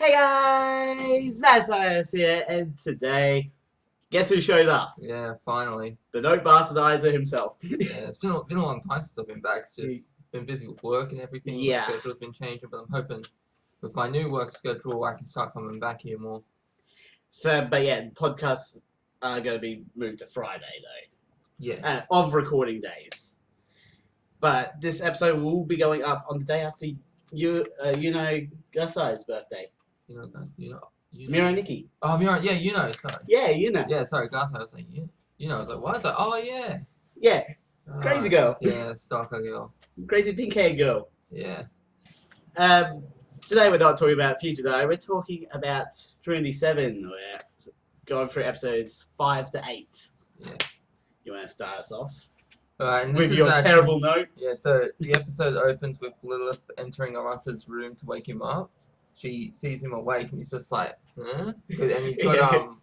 Hey guys, Matt here, and today, guess who showed up? Yeah, finally. The Note Bastardizer himself. Yeah, it's been a long time since I've been back. It's just been busy with work and everything. Yeah. The schedule's been changing, but I'm hoping with my new work schedule I can start coming back here more. So, but yeah, podcasts are going to be moved to Friday though. Yeah. Of recording days. But this episode will be going up on the day after Gusai's birthday. Mira Nikki. Oh, Mira, yeah, sorry. Yeah, Yeah, sorry, guys, I was like, I was like, what? I was like, oh, yeah. Yeah, crazy girl. Yeah, stalker girl. Crazy pink hair girl. Yeah. Today we're not talking about future though, we're talking about Trinity 7. We're going through episodes 5 to 8. Yeah. You want to start us off? Alright, with your terrible notes? Yeah, so the episode opens with Lilith entering Arata's room to wake him up. She sees him awake and he's just like, huh? And he's got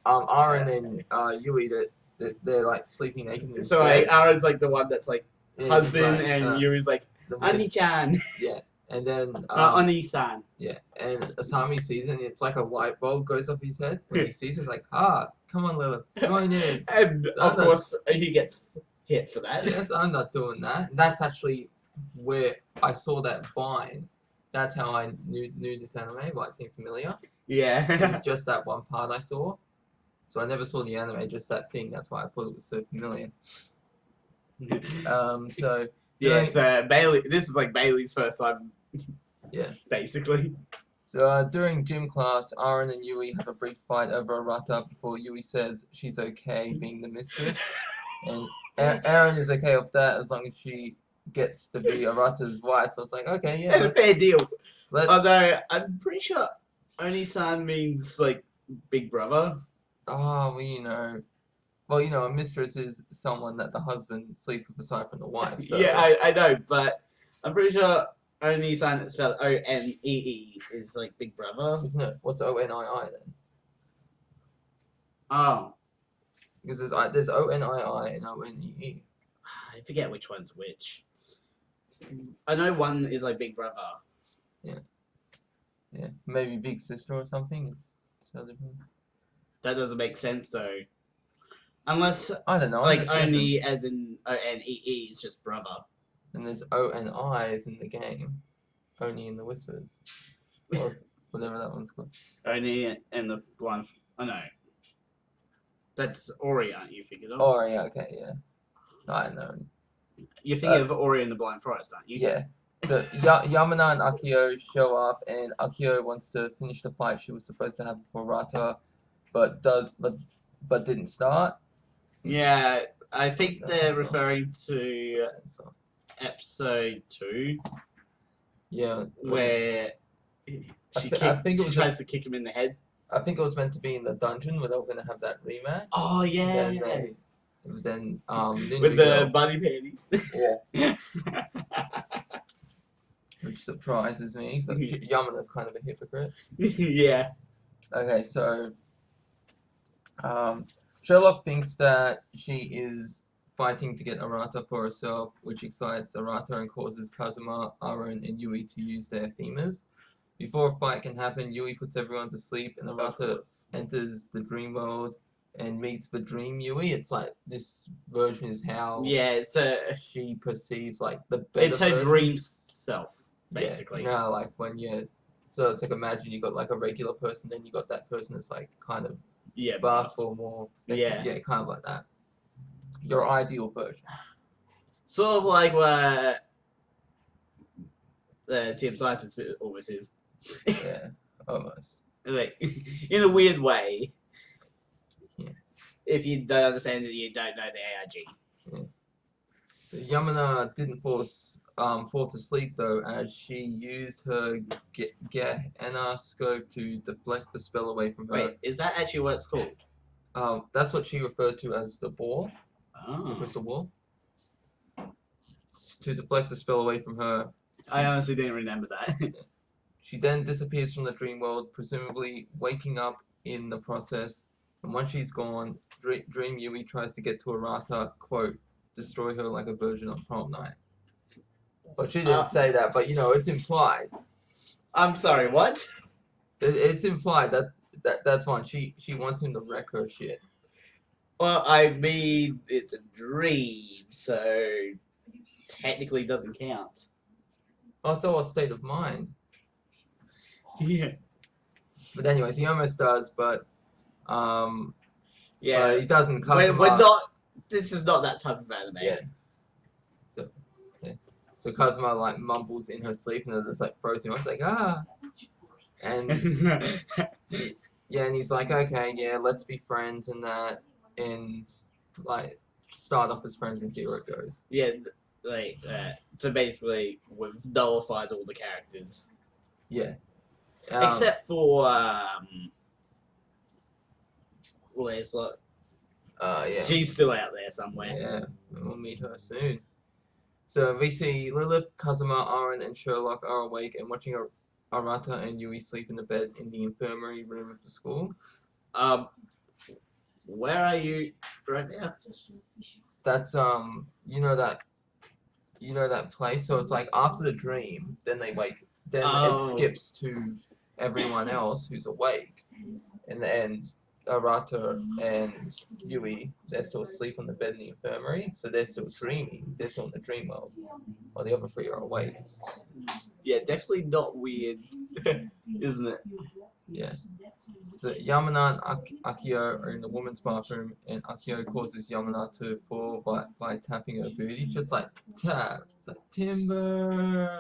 Aaron and Yui that they're like sleeping naked. So like Aaron's like the one that's like husband, like, and Yui's like Ani-chan. Yeah, and then Ani-san. Yeah, and Asami sees it and it's like a light bulb goes up his head. When he sees it, he's like, come on Lilith, join in. And of course he gets hit for that. Yes, I'm not doing that. And that's actually where I saw that vine. That's how I knew this anime, but it seemed familiar. Yeah. It was just that one part I saw. So I never saw the anime, just that thing. That's why I thought it was so familiar. So... Yeah, so Bailey... This is like Bailey's first time. Yeah. Basically. So during gym class, Aaron and Yui have a brief fight over Arata before Yui says she's okay being the mistress. And Aaron is okay with that as long as she gets to be Arata's wife. So I was like, okay, yeah. And a fair deal. Although, I'm pretty sure Oni-san means, like, big brother. Oh, well, a mistress is someone that the husband sleeps with aside from the wife. So. Yeah, I know, but I'm pretty sure Oni-san, spelled O-N-E-E, is, like, big brother. Isn't it? What's O-N-I-I then? Oh. Because there's O-N-I-I and O-N-E-E. I forget which one's which. I know one is like big brother. Yeah. Yeah. Maybe big sister or something. It's so different. That doesn't make sense though. Unless I don't know. Like only as in O-N-E-E is just brother. And there's O-N-I's in the game. Only in the whispers. Or whatever that one's called. Only in the blind. Oh no. That's Ori, aren't you thinking of? Ori, okay, yeah. I know. You're thinking of Ori and the Blind Forest, aren't you? Yeah. So Yamana and Akio show up, and Akio wants to finish the fight she was supposed to have for Arata, but didn't start. Yeah, I think they're referring to episode 2. Yeah. Where she tries to kick him in the head. I think it was meant to be in the dungeon where they were going to have that rematch. Oh, yeah. Then with the bunny panties. Yeah. Which surprises me. So Yamana's kind of a hypocrite. Yeah. Okay, so Sherlock thinks that she is fighting to get Arata for herself, which excites Arata and causes Kazuma, Aaron, and Yui to use their femurs. Before a fight can happen, Yui puts everyone to sleep, and Arata enters the dream world and meets the dream Yui. It's like this version is how she perceives like the better it's her version. Dream self, basically. Yeah, like when so it's like imagine you got like a regular person, then you got that person that's like kind of buff or more sensitive. Kind of like that. Your ideal version. Sort of like what the TRScientist always is. Yeah, almost. Like, in a weird way. Yeah. If you don't understand it, you don't know the AIG. Yeah. Yamana didn't fall to sleep though, as she used her Gehenna scope to deflect the spell away from her. Wait, is that actually what it's called? That's what she referred to as the ball. Oh. The crystal ball. To deflect the spell away from her. I honestly didn't remember that. She then disappears from the dream world, presumably waking up in the process. And once she's gone, Dream Yui tries to get to Arata, quote, destroy her like a virgin on prom night. But she didn't say that, but it's implied. I'm sorry, what? It's implied that's one. She wants him to wreck her shit. Well, I mean, it's a dream, so technically doesn't count. Well, it's all a state of mind. Yeah. But anyways, he almost does, but Yeah. he doesn't. We're Kazuma, not. This is not that type of anime. Yeah. So Kazuma like mumbles in her sleep and it's like throws him. I was like, and and he's like, okay, yeah, let's be friends and that, and like start off as friends and see where it goes. Yeah, like so basically we've nullified all the characters. Yeah. Except for Leslie. Yeah. She's still out there somewhere. Yeah, we'll meet her soon. So we see Lilith, Kazuma, Aaron, and Sherlock are awake and watching Arata and Yui sleep in the bed in the infirmary room of the school. Where are you right now? That's you know that place. So it's like after the dream, then they wake. Then it skips to everyone else who's awake, and Arata and Yui, they're still asleep on the bed in the infirmary, so they're still dreaming. They're still in the dream world, while the other three are awake. Yeah, definitely not weird, isn't it? Yeah. So Yamana and Akio are in the woman's bathroom, and Akio causes Yamana to fall by tapping her booty, just like tap. It's like timber.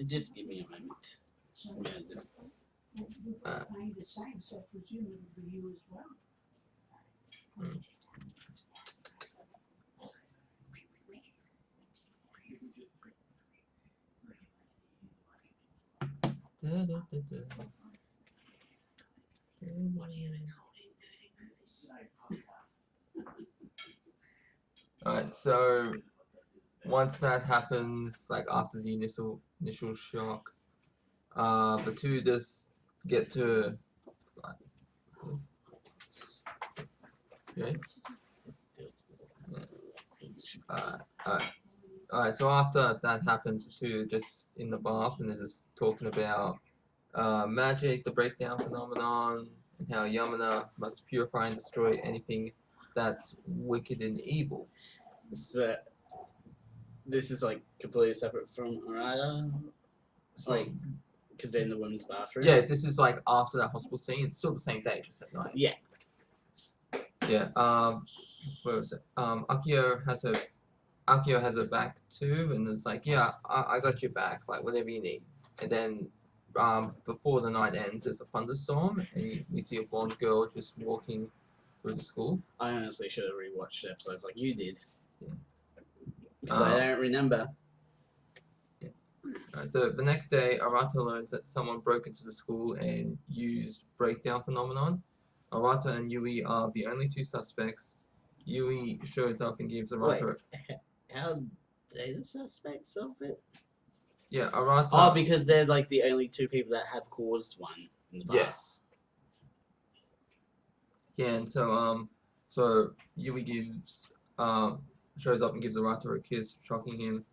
Just give me a moment. Alright, so once that happens, like after the initial shock, the two just get to okay. Alright, so after that happens, the two are just in the bath and they're just talking about magic, the breakdown phenomenon, and how Yamana must purify and destroy anything that's wicked and evil. So, this is like completely separate from Arata, like because they're in the women's bathroom. Yeah, this is like after that hospital scene. It's still the same day, just at night. Yeah. Yeah. Where was it? Akio has her back too, and it's like, yeah, I got your back, like whatever you need. And then before the night ends, there's a thunderstorm, and we see a blonde girl just walking through the school. I honestly should have rewatched episodes like you did. Yeah. Because I don't remember. Yeah. Right, so the next day, Arata learns that someone broke into the school and used breakdown phenomenon. Arata and Yui are the only two suspects. Yui shows up and gives Arata. Wait, how they the suspects of it? Yeah, Arata. Oh, because they're like the only two people that have caused one in the past. Yes. Yeah, and so Yui shows up and gives Arata a kiss, shocking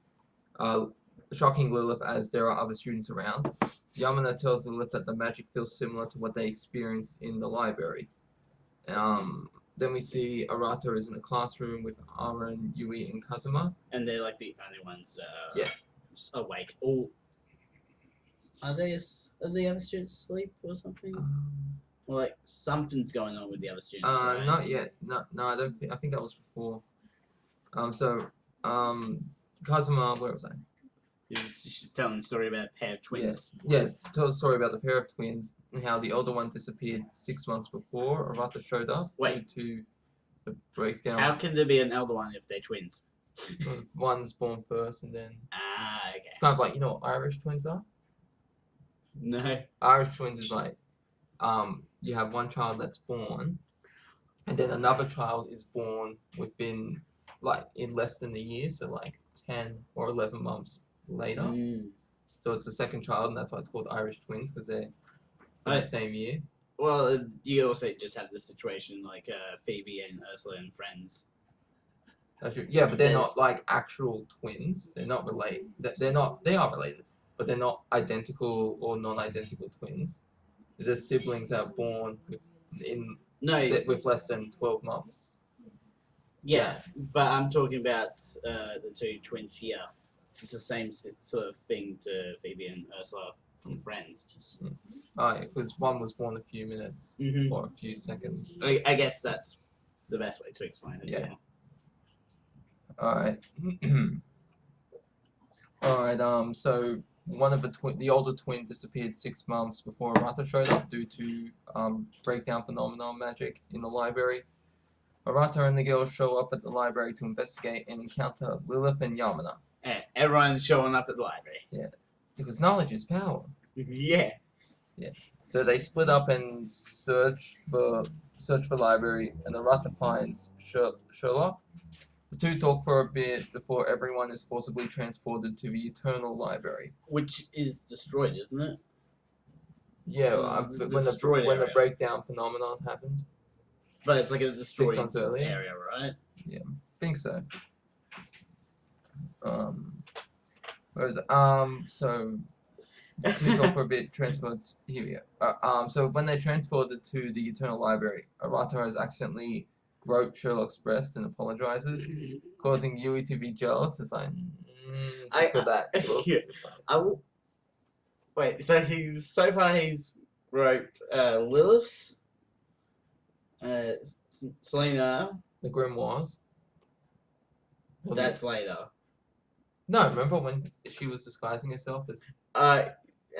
Lilith as there are other students around. Yamana tells Lilith that the magic feels similar to what they experienced in the library. Then we see Arata is in a classroom with Aaron, Yui, and Kazuma. And they're like the only ones yeah. awake. Oh, are the other students asleep or something? Or like something's going on with the other students. Right? Not yet. No, I don't think. I think that was before. Kazuma, where was I? She's telling the story about a pair of twins. Yes, tell the story about the pair of twins and how the older one disappeared 6 months before Arata showed up. Wait. Due to the breakdown. How can there be an elder one if they're twins? One's born first and then. Okay. It's kind of like, you know what Irish twins are? No. Irish twins is like, you have one child that's born, and then another child is born within, like, in less than a year, so like 10 or 11 months later. So it's the second child, and that's why it's called Irish twins, because they're in the same year. Well, you also just have the situation like Phoebe and Ursula and Friends. Yeah, but they're not like actual twins. They're not related. They are related, but they're not identical or non-identical twins. the siblings are born No, with less than 12 months. yeah, but I'm talking about the two twins here. It's the same sort of thing to Phoebe and Ursula from Friends. Because one was born a few minutes Mm-hmm. or a few seconds. I guess that's the best way to explain it. Yeah. Yeah. All right. All right. So one of the older twin disappeared 6 months before Arata showed up due to breakdown phenomenon magic in the library. Arata and the girls show up at the library to investigate and encounter Lilith and Yamana. Everyone's showing up at the library. Yeah, because knowledge is power. Yeah. Yeah. So they split up and search for library, and Arata finds Sherlock. The two talk for a bit before everyone is forcibly transported to the Eternal Library. Which is destroyed, isn't it? Yeah, The when the breakdown phenomenon happened. But it's like a destroyed 6 months earlier. area, right? Yeah, I think so. So the two talk for a bit, transferred here we go. So when they transported to the Eternal Library, Arata has accidentally groped Sherlock's breast and apologizes, causing Yui to be jealous. It's like, just for that. Yeah. Wait, so he's groped Lilith's, Selena. The grimoires. That's later. No, remember when she was disguising herself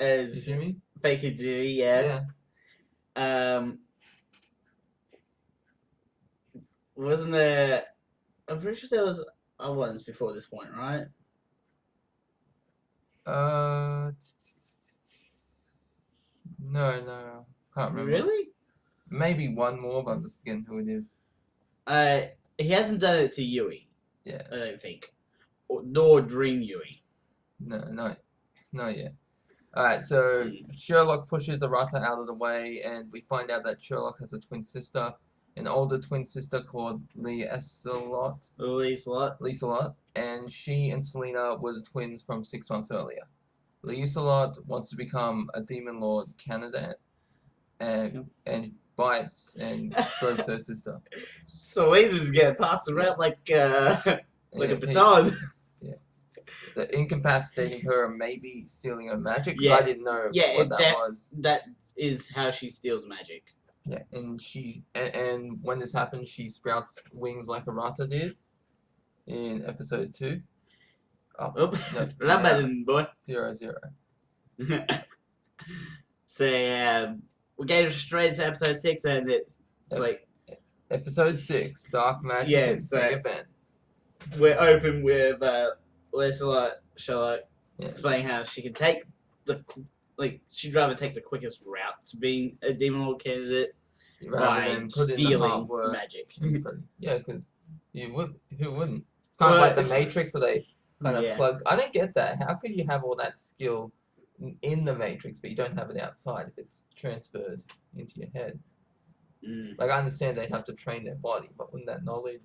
as Jimmy? Fake Jimmy, yeah. Wasn't there? I'm pretty sure there was other ones before this point, right? No, can't remember. Really? Maybe one more, but I'm just forgetting who it is. He hasn't done it to Yui. Yeah. I don't think. Nor Dream Yui. No, yeah. Alright, so Sherlock pushes Arata out of the way, and we find out that Sherlock has a twin sister, an older twin sister called Lieselot, and she and Selena were the twins from 6 months earlier. Lieselot wants to become a demon lord candidate, and bites and gropes her sister. Selena's getting passed around like a baton. So incapacitating her and maybe stealing her magic, because I didn't know what that was. That is how she steals magic. Yeah, and and when this happens, she sprouts wings like Arata did in episode 2. No, boy. 0. So we go straight into episode 6, and it's like episode 6, Dark Magic. Yeah, so we're open with Sherlock explaining how she can take she'd rather take the quickest route to being a demon lord candidate by stealing magic. Yeah, because who wouldn't? It's kind of like the Matrix, where they kind of plug. I don't get that. How could you have all that skill in the Matrix, but you don't have it outside if it's transferred into your head? Like, I understand they'd have to train their body, but wouldn't that knowledge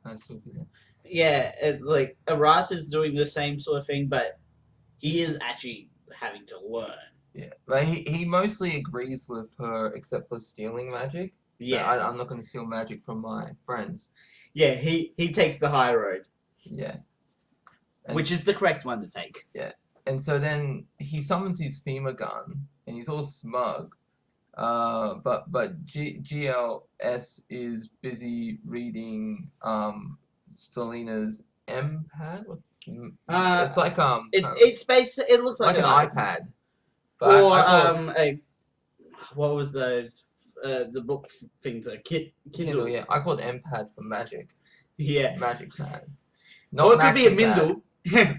kind of still be there? Yeah, like Arata's doing the same sort of thing, but he is actually having to learn. Yeah, but he mostly agrees with her, except for stealing magic. Yeah, so I'm not going to steal magic from my friends. Yeah, he takes the high road. Yeah, which is the correct one to take. Yeah, and so then he summons his FEMA gun, and he's all smug. But GLS is busy reading Selena's M-pad. It's like it's based. It looks like an iPad. But or what was those? The book things are Kindle. Yeah, I call it M-pad for magic. Yeah, magic pad. Or it could be a Mindle. Yeah.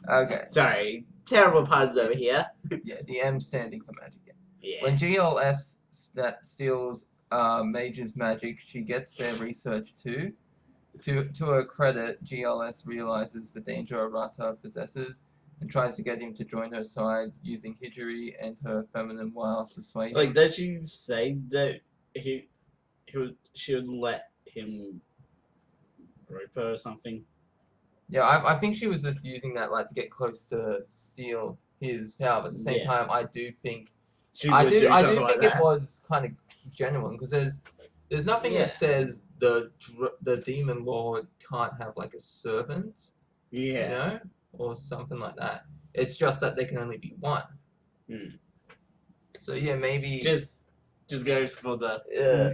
Okay. Sorry, terrible puns over here. Yeah, the M standing for magic. Yeah. When GLS steals Mage's magic, she gets their research too. To her credit, GLS realizes the danger Arata possesses and tries to get him to join her side using Hijiri and her feminine wiles to sway him. Like, does she say that she would let him rope her or something? Yeah, I think she was just using that to get close to steal his power, but at the same time, I do think I do think it was kind of genuine because there's nothing that says the demon lord can't have like a servant, you know, or something like that. It's just that they can only be one. So yeah, maybe just goes for the yeah.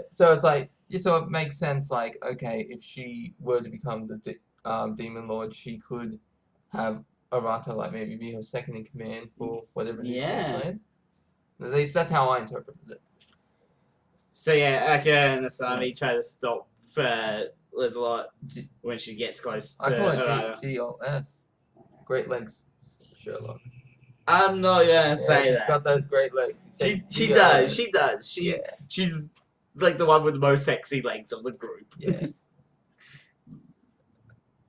So it's like so it makes sense. Like okay, if she were to become the demon lord, she could have Arata like maybe be her second in command for whatever it is she's made. At least that's how I interpreted it. So yeah, Akira and Asami try to stop Lizelot when she gets close to I call Arata. it GLS. Great Legs Sherlock. I'm not gonna say she's that. got those great legs. She does. She's like the one with the most sexy legs of the group. Yeah.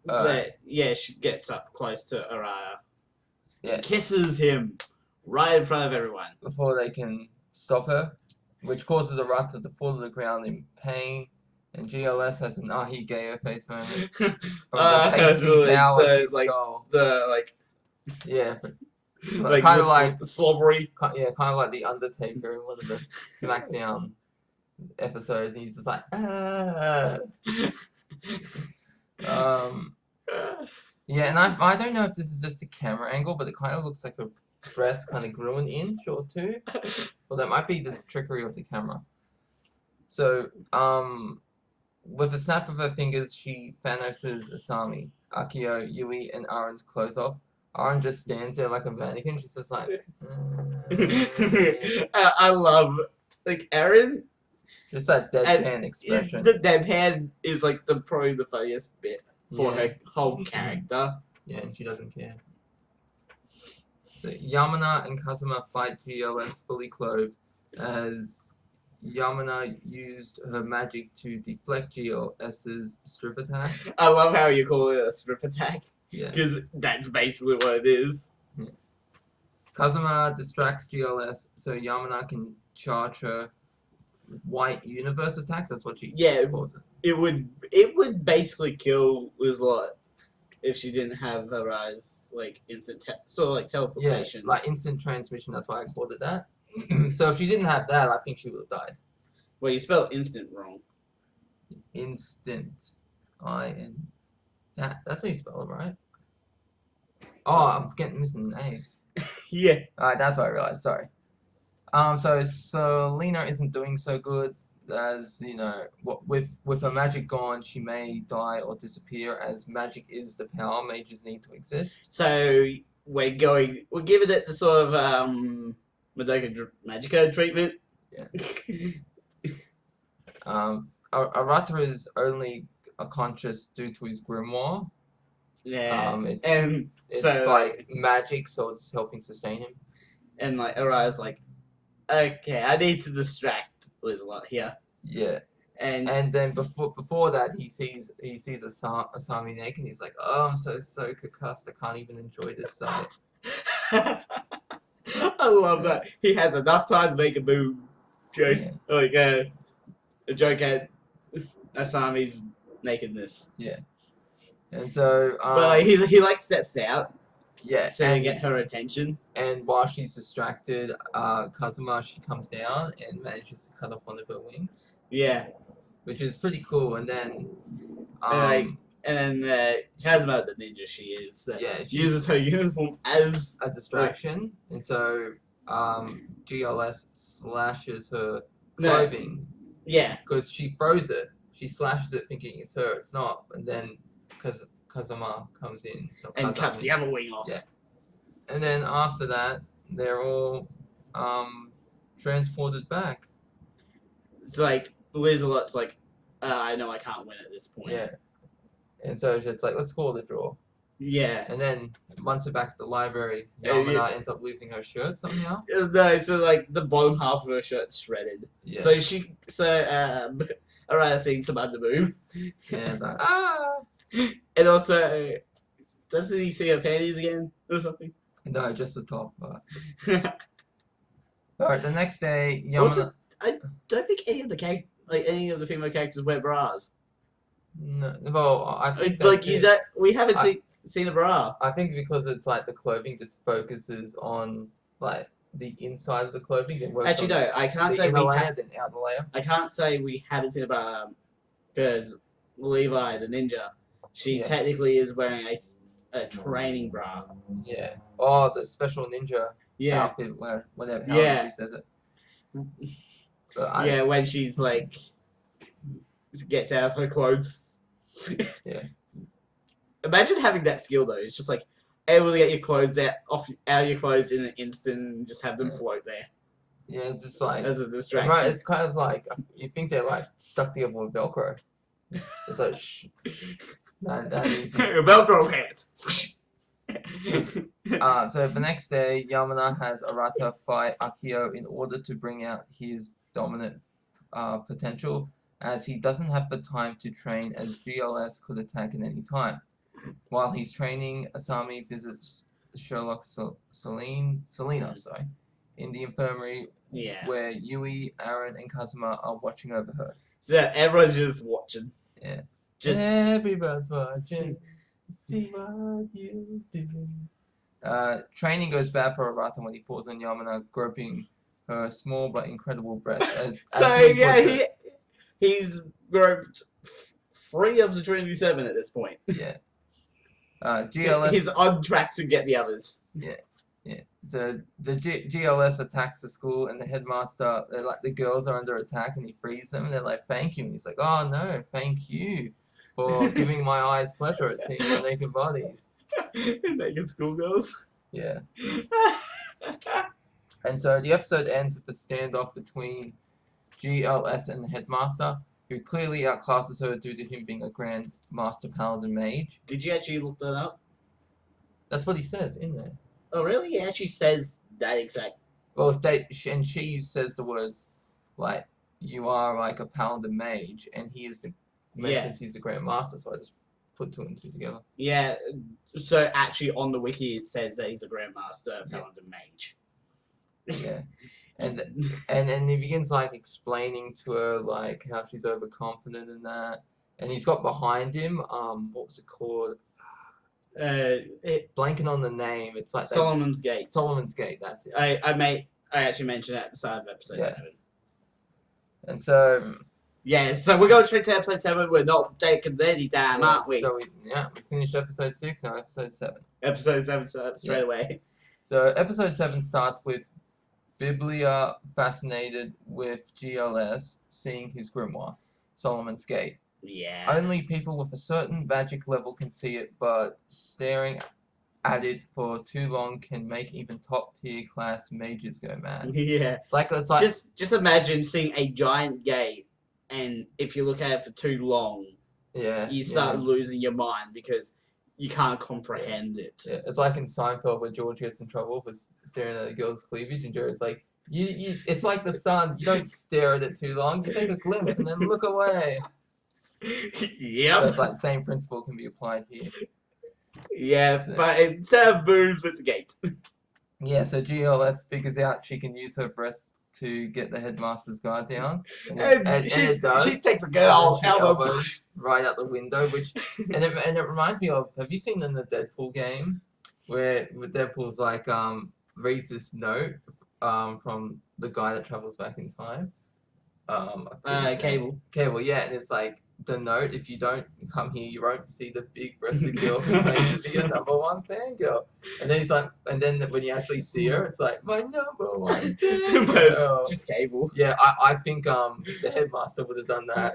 But yeah, she gets up close to Arata. Yeah. Kisses him right in front of everyone. Before they can stop her, which causes Arata to fall to the ground in pain. And GLS has an ahi gayo face moment. Yeah. Like kind of like slobbery. Yeah, kind of like the Undertaker in one of the SmackDown episodes. He's just like, yeah, and I don't know if this is just a camera angle, but it kind of looks like her breast kind of grew an inch or two. Well, that might be this trickery of the camera. So, with a snap of her fingers, she Thanoses Asami, Akio, Yui, and Aaron's clothes off. Aaron just stands there like a mannequin. She's just like. I love like Aaron. Just that deadpan expression. The deadpan is like probably the funniest bit for her whole character. Yeah, and she doesn't care. So Yamana and Kazuma fight GLS fully clothed as Yamana used her magic to deflect GLS's strip attack. I love how you call it a strip attack. Yeah. Because that's basically what it is. Yeah. Kazuma distracts GLS so Yamana can charge her white universe attack. That's what she calls it. It would basically kill Lizelot if she didn't have her eyes like instant teleportation. Yeah, like instant transmission. That's why I called it that. So if she didn't have that, I think she would have died. Well, you spelled instant wrong. Instant. I-N. Yeah, that's how you spell it, right? Oh, I'm missing an A. Yeah. Alright, that's what I realized. Sorry. So Selena isn't doing so good, as you know. With her magic gone, she may die or disappear. As magic is the power mages need to exist. So we're giving it the sort of Magica treatment. Yeah. Arata is only conscious due to his grimoire. Yeah. It's like magic, so it's helping sustain him. And like Arata's like, okay, I need to distract Lizelot here. Yeah. And then before that, he sees Asami naked, and he's like, oh, I'm so concussed, I can't even enjoy this sight. I love that. He has enough time to make a move joke, like a joke at Asami's nakedness. Yeah. And so, but like, he like steps out. Yeah. To get her attention. And while she's distracted, Kazuma, she comes down and manages to cut off one of her wings. Yeah. Which is pretty cool. And then, and then Kazuma, the ninja she is, she uses her uniform as a distraction. And so, GLS slashes her clothing. Yeah. Because she froze it. She slashes it thinking it's her. It's not. And then, because Kazuma comes in and cuts the other wing off. Yeah. And then after that, they're all transported back. It's like Lizelot's like, I know I can't win at this point. Yeah. And so it's like, let's call it a draw. Yeah. And then once they're back at the library, Yamana ends up losing her shirt somehow. No, so like the bottom half of her shirt's shredded. Yeah. So Arata sees some under move. And like, And also, doesn't he see her panties again or something? No, just the top part. Alright, the next day, Yamana. Also, I don't think any of the female characters wear bras. No, well, I think we haven't seen. seen a bra. I think because it's like the clothing just focuses on like the inside of the clothing and works Actually, on no, I can't the say inner we layer than outer layer. I can't say we haven't seen a bra because Levi, the ninja, she Yeah. technically is wearing a training bra. Yeah. Oh, the special ninja Yeah, outfit, whatever, however yeah, she says it. yeah. When she's like, she gets out of her clothes. Yeah. Imagine having that skill though. It's just like able to get your clothes out of your clothes in an instant and just have them float there Yeah, it's just like as a right. distraction. It's kind of like you think they're like stuck together with Velcro. It's like that easy. Velcro pants. So the next day, Yamana has Arata fight Akio in order to bring out his dominant potential, as he doesn't have the time to train, as GLS could attack at any time. While he's training, Asami visits Sherlock Selena, in the infirmary, Yeah. where Yui, Aaron, and Kazuma are watching over her. So everyone's just watching. Yeah. Just Everyone's watching. See what you do. Training goes bad for Arata when he falls on Yamana, groping her small but incredible breast. He's groped 3 of the Trinity 7 at this point. Yeah. GLS. He's on track to get the others. Yeah. So the GLS attacks the school, and the headmaster, the girls are under attack, and he frees them, and they're like, "Thank you." And he's like, "Oh no, thank you for giving my eyes pleasure at seeing your naked bodies." Naked schoolgirls. Yeah. And so the episode ends with a standoff between GLS and the headmaster, who clearly outclasses her due to him being a Grand Master Paladin Mage. Did you actually look that up? That's what he says in there. Oh, really? He actually says that exact. Well, she says the words, like, "You are like a Paladin Mage," and mentions he's the Grand Master, so I just put 2 and 2 together. Yeah, so actually on the wiki it says that he's a Grandmaster Paladin Mage. Yeah. And then he begins like explaining to her like how she's overconfident and that. And he's got behind him, what was it called? Blanking on the name. It's like Solomon's Gate. Solomon's Gate, that's it. I actually mentioned it at the start of episode 7. And so yeah, so we're going straight to episode 7. We're not taking any time, aren't we? So we finished episode 6, now episode 7. Episode 7 starts straight away. So episode 7 starts with Biblia fascinated with GLS seeing his grimoire, Solomon's Gate. Yeah. Only people with a certain magic level can see it, but staring at it for too long can make even top tier class mages go mad. Yeah. It's like just imagine seeing a giant gate, and if you look at it for too long, you start losing your mind because you can't comprehend it. Yeah, it's like in Seinfeld where George gets in trouble for staring at a girl's cleavage, and Jerry's like, it's like the sun. You don't stare at it too long. You take a glimpse and then look away. Yep. So it's like the same principle can be applied here. Yeah, but instead of boobs, it's a gate. Yeah, so GLS figures out she can use her breast to get the headmaster's guard down, and it does. She takes a good old elbow right out the window, and it reminds me of, have you seen in the Deadpool game where Deadpool's like reads this note from the guy that travels back in time? Cable, yeah, and it's like the note, if you don't come here, you won't see the big breasted girl who's going to be your #1 fangirl. And then he's like, and then when you actually see her, it's like, my #1 fangirl. But it's just Cable. Yeah, I think the headmaster would have done that.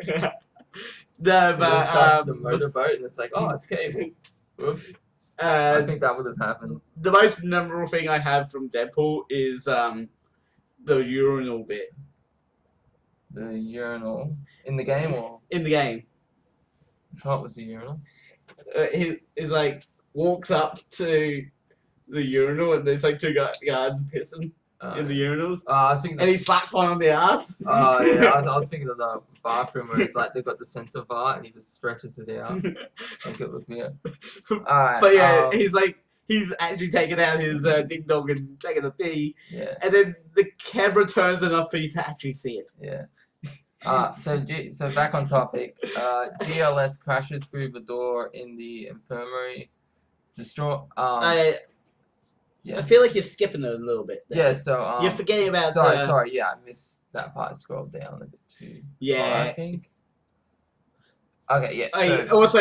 The motorboat, and it's like, oh, it's Cable. Whoops. I think that would have happened. The most memorable thing I have from Deadpool is the urinal bit. The urinal in the game, or in the game? What was the urinal? He's like walks up to the urinal, and there's like 2 guards pissing in the urinals. I was thinking, and he slaps one on the ass. Oh yeah, I was thinking of the bathroom where it's like they've got the sensor bar, and he just stretches it out, make it look weird. Alright. But yeah, he's actually taking out his ding dong and taking a pee. Yeah. And then the camera turns enough for you to actually see it. Yeah. So back on topic. GLS crashes through the door in the infirmary, destroy. I Yeah. feel like you're skipping it a little bit there. Yeah. So You're forgetting about. Sorry. Yeah, I missed that part. Scroll down a bit too far, I think. Okay. Yeah. So Also,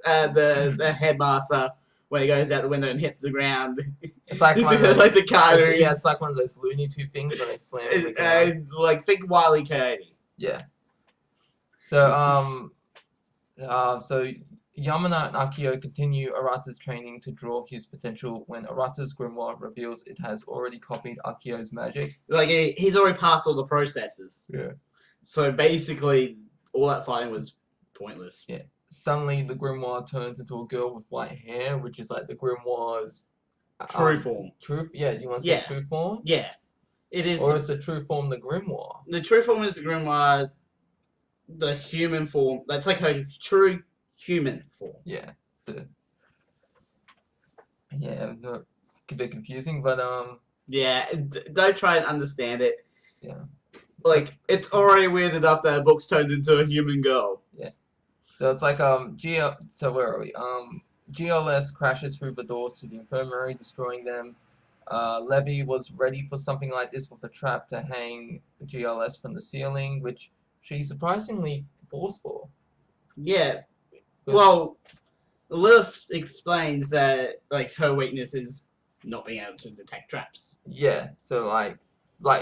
the headmaster, when he goes out the window and hits the ground, it's like one of those, like the cartoons. Yeah, it's like one of those Looney Tunes things when they slam on the ground. Like think Wile E. Coyote. Yeah. So so Yamana and Akio continue Arata's training to draw his potential when Arata's grimoire reveals it has already copied Akio's magic. Like he's already passed all the processes. Yeah. So basically, all that fighting was pointless. Yeah. Suddenly, the grimoire turns into a girl with white hair, which is like the grimoire's true form. True. Yeah. You want to say true form? Yeah. It is. Or is the true form the grimoire? The true form is the grimoire. The human form. That's like her true human form. Yeah. So, yeah, a bit confusing, but Yeah, don't try and understand it. Yeah. Like it's already weird enough that a book's turned into a human girl. Yeah. So it's like So where are we? GLS crashes through the doors to the infirmary, destroying them. Levy was ready for something like this with a trap to hang GLS from the ceiling, which she's surprisingly forceful. Yeah. Well, Lilith explains that like her weakness is not being able to detect traps. Yeah. So like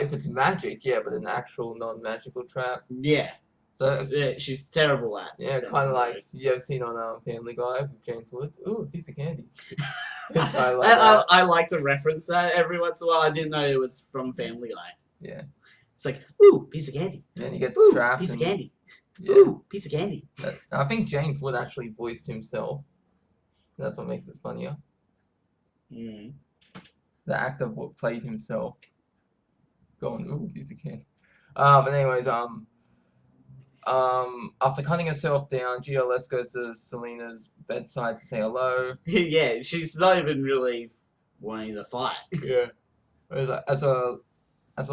if it's magic, yeah, but an actual non-magical trap. Yeah. So yeah, she's terrible at. Yeah, kind of like you ever seen on Family Guy with James Woods. Ooh, a piece of candy. I like to reference that every once in a while. I didn't know it was from Family Guy. Yeah. It's like, ooh, piece of candy. And he gets trapped. Piece of candy. Yeah. Ooh, piece of candy. I think James Wood actually voiced himself. That's what makes it funnier. Mm. The actor played himself. Going, ooh, piece of candy. But anyways, after cutting herself down, GLS goes to Selena's bedside to say hello. Yeah, she's not even really wanting to fight. Yeah. As a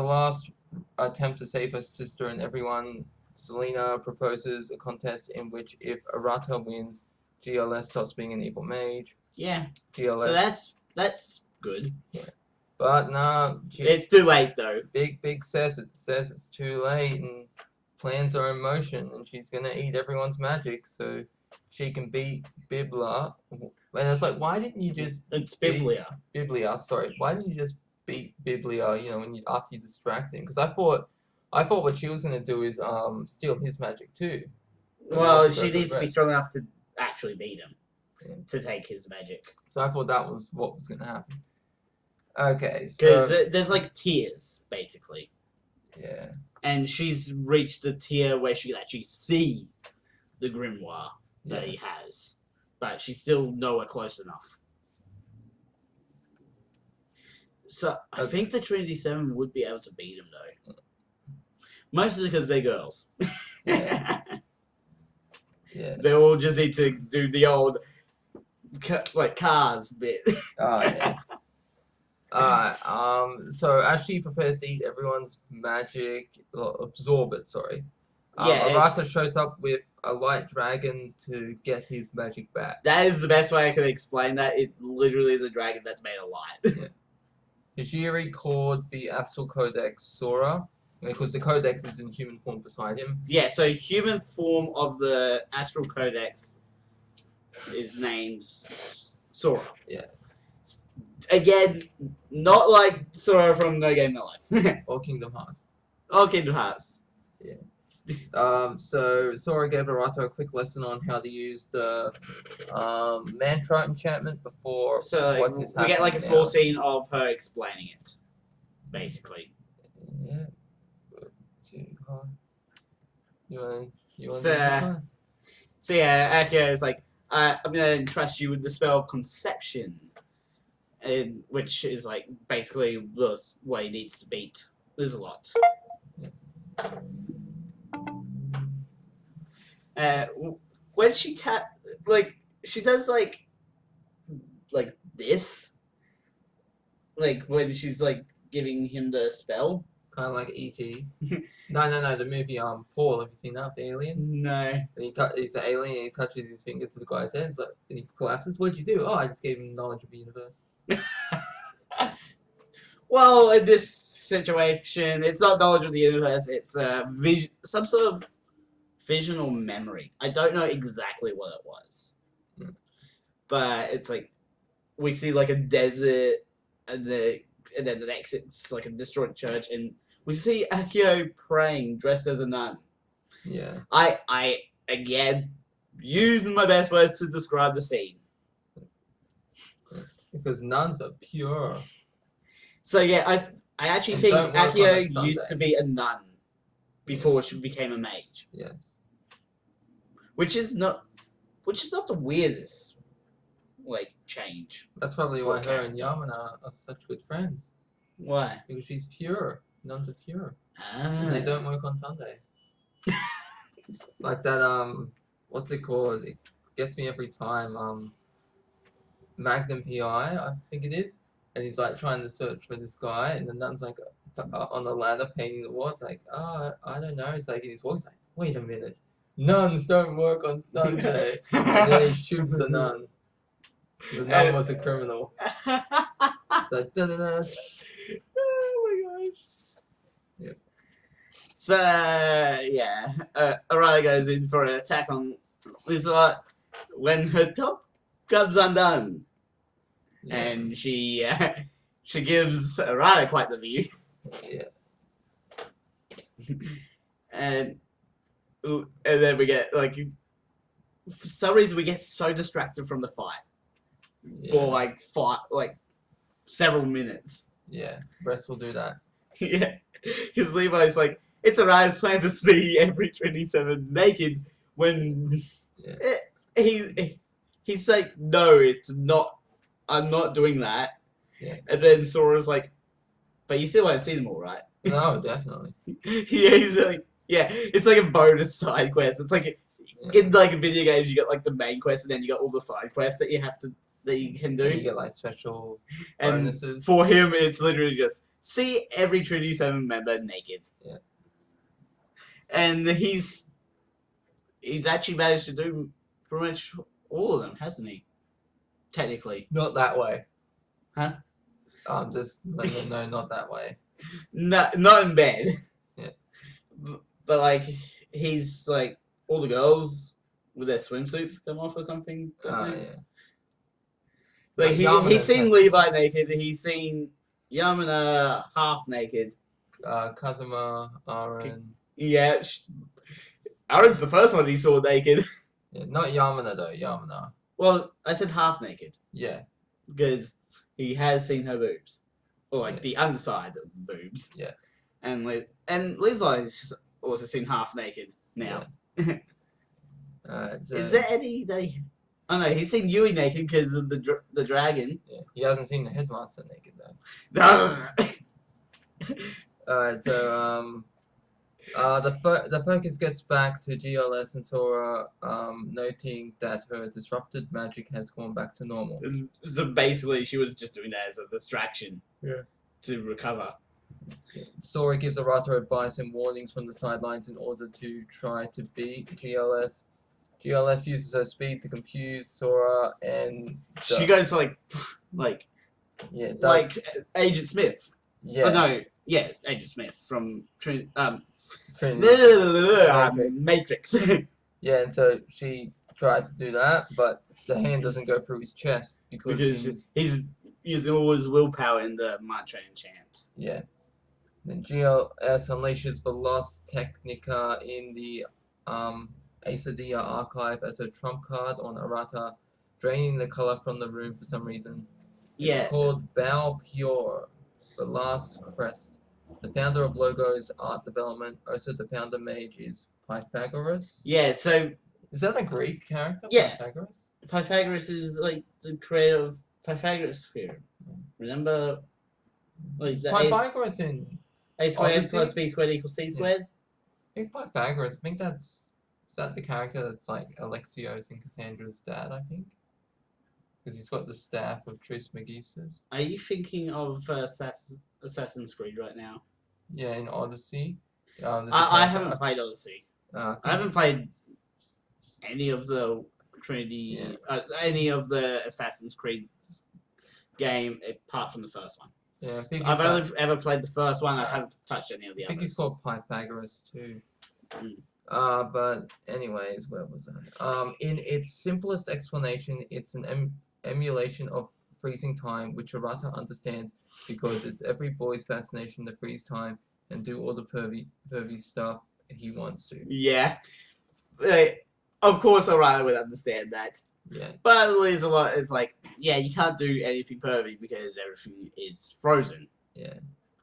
last attempt to save her sister and everyone, Selena proposes a contest in which if Arata wins, GLS stops being an evil mage. Yeah. GLS. So that's good. Yeah. But nah. It's too late though. Big says it's too late and plans are in motion and she's gonna eat everyone's magic so she can beat Bibla. And it's like, why didn't you just? It's Biblia. Biblia. Sorry. Why didn't you just beat Biblia? You know, after you distract him? Because I thought what she was gonna do is steal his magic too. Well, she needs to be strong enough to actually beat him. Yeah. To take his magic. So I thought that was what was gonna happen. Okay, so because there's like tiers basically. Yeah. And she's reached the tier where she can actually see the grimoire that he has, but she's still nowhere close enough. So I think the Trinity 7 would be able to beat him though. Mostly because they're girls. Yeah. Yeah. They all just need to do the old like cars bit. Oh yeah. So as she prepares to eat everyone's magic, absorb it. Sorry. Arata shows up with a light dragon to get his magic back. That is the best way I could explain that. It literally is a dragon that's made of light. Yeah. Hijiri called the Astral Codex Sora because the Codex is in human form beside him. Yeah. So human form of the Astral Codex is named Sora. Yeah. Again, not like Sora from No Game No Life. Or Kingdom Hearts. Or Kingdom Hearts. Yeah. So Sora gave Arata a quick lesson on how to use the mantra enchantment before. So we get like a small scene of her explaining it, basically. Yeah. Too hard. You want So yeah, Akio is like, I'm gonna entrust you with the spell Conception. Which is like basically what he needs to beat. There's a lot. When she she does like this, like when she's like giving him the spell. Kind of like E.T. No, the movie Paul. Have you seen that? The alien. No. And he's the alien. And he touches his finger to the guy's head. It's like, and he collapses. What'd you do? Oh, I just gave him knowledge of the universe. Well, in this situation, it's not knowledge of the universe. It's some sort of visional memory. I don't know exactly what it was, but it's like we see like a desert, and then the next it's like a destroyed church, and we see Akio praying dressed as a nun. Yeah. I again used my best words to describe the scene. Because nuns are pure. So yeah, I actually And think don't work on a Akio Sunday. used to be a nun before she became a mage, Yes. which is not the weirdest like change. That's probably For why a her and character. Yamana are such good friends. Why? Because she's pure. Nuns are pure. Ah. And they don't work on Sunday. Like that, what's it called? It gets me every time. Magnum PI, I think it is. And he's like trying to search for this guy, and the nun's like on the ladder painting the walls, like, oh, I don't know. It's like in his voice, like, wait a minute. Nuns don't work on Sunday. And then he shoots the nun. The nun was a criminal. It's like, da-da-da. Oh my gosh. Yep. So yeah, Arata goes in for an attack on Lisa when her top comes undone, Yeah. and she gives Arata quite the view, Yeah. and then we get like for some reason we get so distracted from the fight for like several minutes. Yeah. Breast will do that. Yeah, because Levi's like, it's Arata's plan to see every 27 naked when he's like, no, it's not. I'm not doing that. Yeah. And then Sora's like, but you still won't see them all, right? No, definitely. Yeah, he's like, yeah, it's like a bonus side quest. It's like in like video games, you got like the main quest, and then you got all the side quests that you can do. And you get like special and bonuses. For him, it's literally just see every Trinity 7 member naked. Yeah. And he's actually managed to do pretty much all of them, hasn't he? Technically. Not that way. Huh? Just letting them know, not that way. Not in bed. Yeah. But like, he's like, all the girls with their swimsuits come off or something. Yeah. Like, Yamana's he's seen naked. Levi naked, he's seen Yamana half naked. Kazuma, Aaron. Yeah. Aaron's the first one he saw naked. Yeah, not Yamana though, Yamana. Well, I said half naked. Yeah. Because he has seen her boobs. Or like Yeah. the underside of the boobs. Yeah. And Levi's also seen half naked now. So, Is there any day? Oh no, he's seen Yui naked because of the dragon. Yeah. He hasn't seen the headmaster naked though. Alright, so the focus gets back to GLS and Sora noting that her disrupted magic has gone back to normal. So basically, she was just doing that as a distraction. Yeah. To recover. Sora gives Arata advice and warnings from the sidelines in order to try to beat GLS. GLS uses her speed to confuse Sora and... She goes like Yeah, like Agent Smith. Yeah. Oh, no, yeah, Agent Smith from Trinity. Matrix. Yeah, and so she tries to do that, but the hand doesn't go through his chest because he's using all his willpower in the mantra and chant. Yeah. Then GLS unleashes the Lost Technica in the Asadia archive as a trump card on Arata, draining the color from the room for some reason. It's called Bow Pure, the Last Crest. The founder of Logo's art development, also the founder mage, is Pythagoras. Yeah, so... Is that a Greek character? Yeah. Pythagoras? Pythagoras is like the creator of Pythagoras theorem. Remember? Like, Pythagoras in... A squared Odyssey? plus B squared equals C squared? I think Pythagoras, I think that's... Is that the character that's like Alexios and Cassandra's dad, I think? Because he's got the staff of Trismegistus. Are you thinking of Assassin's Creed right now? Yeah, in Odyssey. There's a I character. haven't played Odyssey. I I haven't played any of the Trinity, any of the Assassin's Creed game apart from the first one. Yeah, I think I've it's only ever played the first one. I uh, haven't touched any of the I think others. he's called Pythagoras too. Mm. But anyways, where was I? In its simplest explanation, it's an emulation of freezing time, which Arata understands because it's every boy's fascination to freeze time and do all the pervy stuff he wants to. Yeah. Like, of course, Arata would understand that. Yeah. But there's a lot. It's like, yeah, you can't do anything pervy because everything is frozen. Yeah.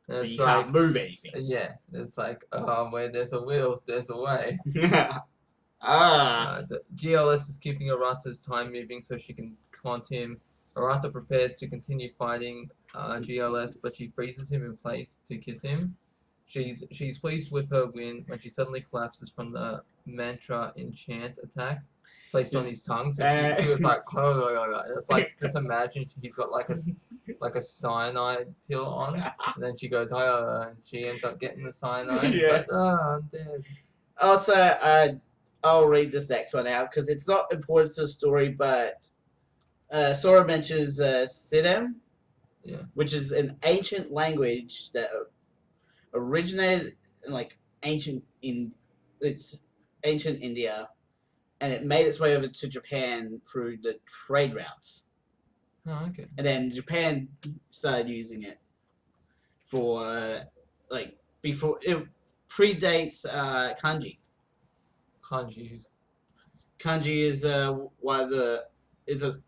So It's you can't move anything. Yeah, it's like, where there's a will, there's a way. So GLS is keeping Arata's time moving so she can taunt him. Arata prepares to continue fighting GLS, but she freezes him in place to kiss him. She's pleased with her win when she suddenly collapses from the mantra enchant attack placed on his tongue. So she was like, oh. It's like, just imagine he's got like a cyanide pill on, and then she goes, and she ends up getting the cyanide. It's like, I'm dead. Also, I'll read this next one out because it's not important to the story, but Sora mentions Sidem, which is an ancient language that originated in ancient India, and it made its way over to Japan through the trade routes. Oh, okay. And then Japan started using it for before it predates kanji. Kanji is is a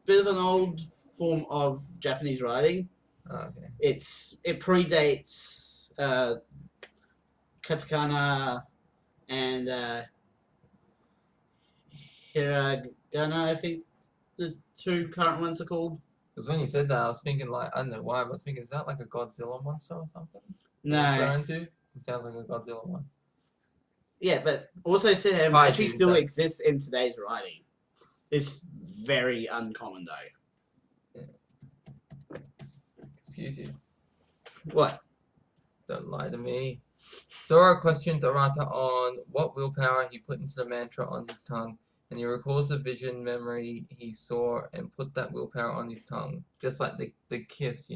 bit of an old form of Japanese writing. Oh, okay. It predates katakana and hiragana. I think the two current ones are called. Because when you said that, I was thinking I don't know why, I was thinking, is that like a Godzilla monster or something? No. It sounds like a Godzilla one. Yeah, but also Sidem actually still exists in today's writing. It's very uncommon though. Yeah. Excuse you. What? Don't lie to me. Sora questions Arata on what willpower he put into the mantra on his tongue, and he recalls the vision memory he saw and put that willpower on his tongue, just like the kiss,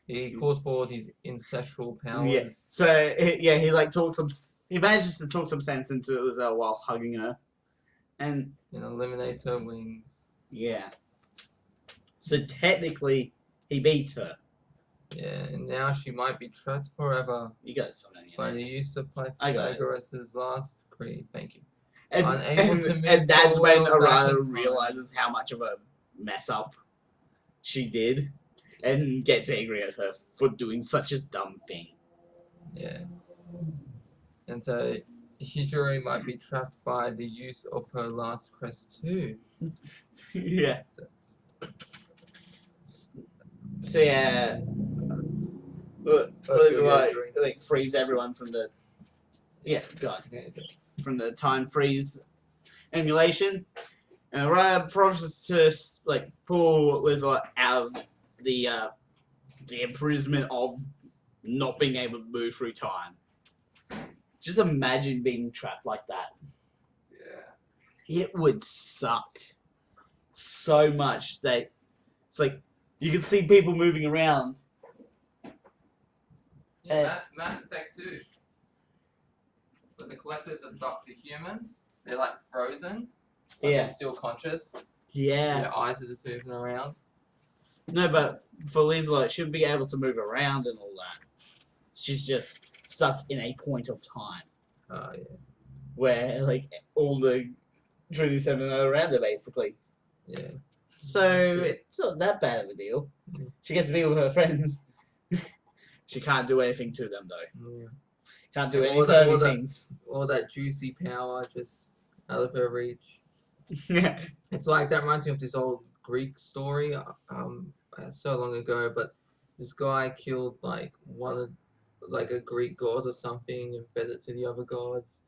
He called forward his ancestral powers. Yeah. So he manages to talk some sense into it as well while hugging her, and eliminate her wings. Yeah. So technically, he beat her. Yeah, and now she might be trapped forever. You got something. By the use of Pythagoras' last creed. Thank you. And that's when Arata realizes how much of a mess up she did, and gets angry at her for doing such a dumb thing. Yeah. And so Hijori might be trapped by the use of her last crest too. Yeah. So yeah. Freeze everyone from the from the time freeze emulation, and Arata promises to pull Lizard out of the imprisonment of not being able to move through time. Just imagine being trapped like that. Yeah. It would suck so much that it's like you can see people moving around. Yeah, Mass Effect 2. But the collectors adopt the humans. They're frozen. But they're still conscious. Yeah. Their eyes are just moving around. No, but for Lizla, she'll be able to move around and all that. She's just stuck in a point of time. Oh, yeah. Where, all the Trinity 7 are around her, basically. Yeah. So, it's not that bad of a deal. Mm. She gets to be with her friends. She can't do anything to them, though. Yeah. Can't do any pervy things. All that juicy power just out of her reach. Yeah. It's that reminds me of this old Greek story so long ago, but this guy killed one of a Greek god or something and fed it to the other gods,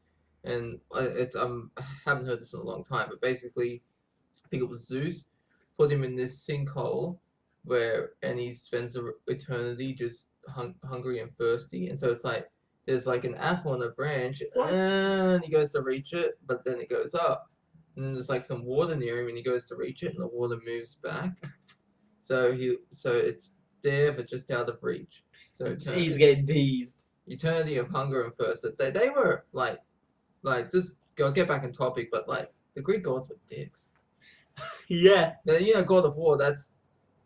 and I haven't heard this in a long time, but basically I think it was Zeus put him in this sinkhole and he spends eternity just hungry and thirsty, and so it's like there's like an apple on a branch, What? and he goes to reach it, but then it goes up, and then there's like some water near him, and he goes to reach it, and the water moves back, so it's there but just out of reach. So He's getting teased. eternity of hunger and thirst. They were like just go get back on topic, but like the Greek gods were dicks. Yeah. Now, God of War. That's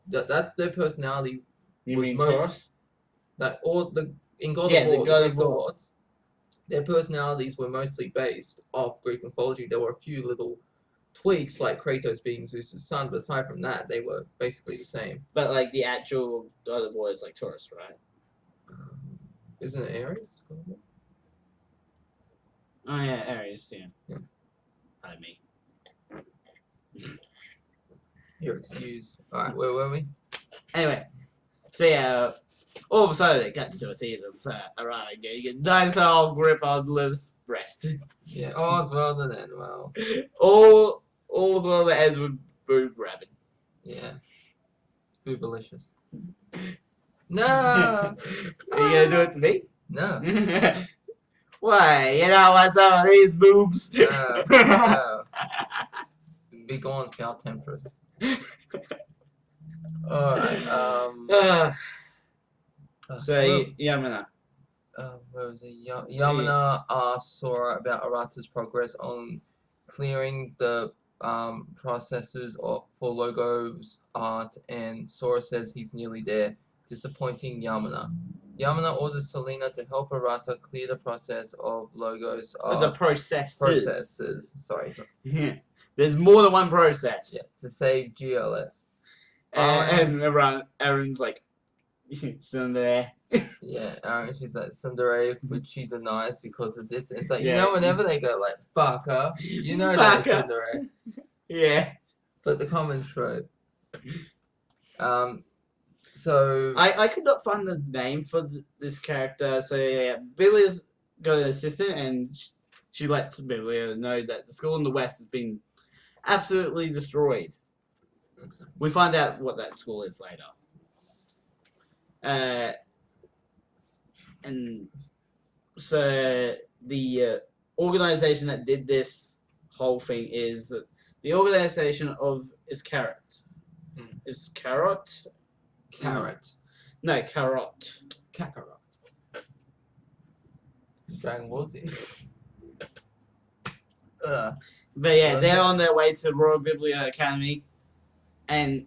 their personality. You Was mean most- Taurus? That all the in God Yeah, of War, the God Greek of War. gods, their personalities were mostly based off Greek mythology. There were a few little tweaks, like Kratos being Zeus' son, but aside from that, they were basically the same. But like the actual God of War is like Taurus, right? Isn't it Aries? God of War? Oh yeah, Aries. Yeah. Yeah. Pardon me. You're excused. All right, where were we? Anyway, so yeah, all of a sudden it cuts to a scene of Arata getting a nice old grip on Liv's breast. Yeah, Oswald and Enwell. all as well that ends with boob grabbing. Yeah. Boobalicious. No! Are you gonna do it to me? No. Why? You know what's some of these boobs? No. Be gone, foul temptress. Alright, So, Yamana. where was it? Yamana asked Sora about Arata's progress on clearing the processes for Logo's art, and Sora says he's nearly there, disappointing Yamana. Yamana orders Selena to help Arata clear the process of Logo's art. The processes. Sorry. Yeah. There's more than one process. Yeah, to save GLS. And Aaron's like, still there. Yeah, she's like Sundere, which she denies because of this. And it's like, Yeah. you know, whenever they go like, Baka, you know that's Baka. Sundere. Yeah. It's like the common trope. So... I could not find the name for this character. So yeah, Billy's got an assistant, and she lets Billy know that the school in the West has been absolutely destroyed. Okay. We find out what that school is later. And so the organization that did this whole thing is the organization of Carrot. Is Carrot? Carrot. No, Carrot. Kakarot. Dragon Ball Z. But yeah, So they're on their way to Royal Biblia Academy, and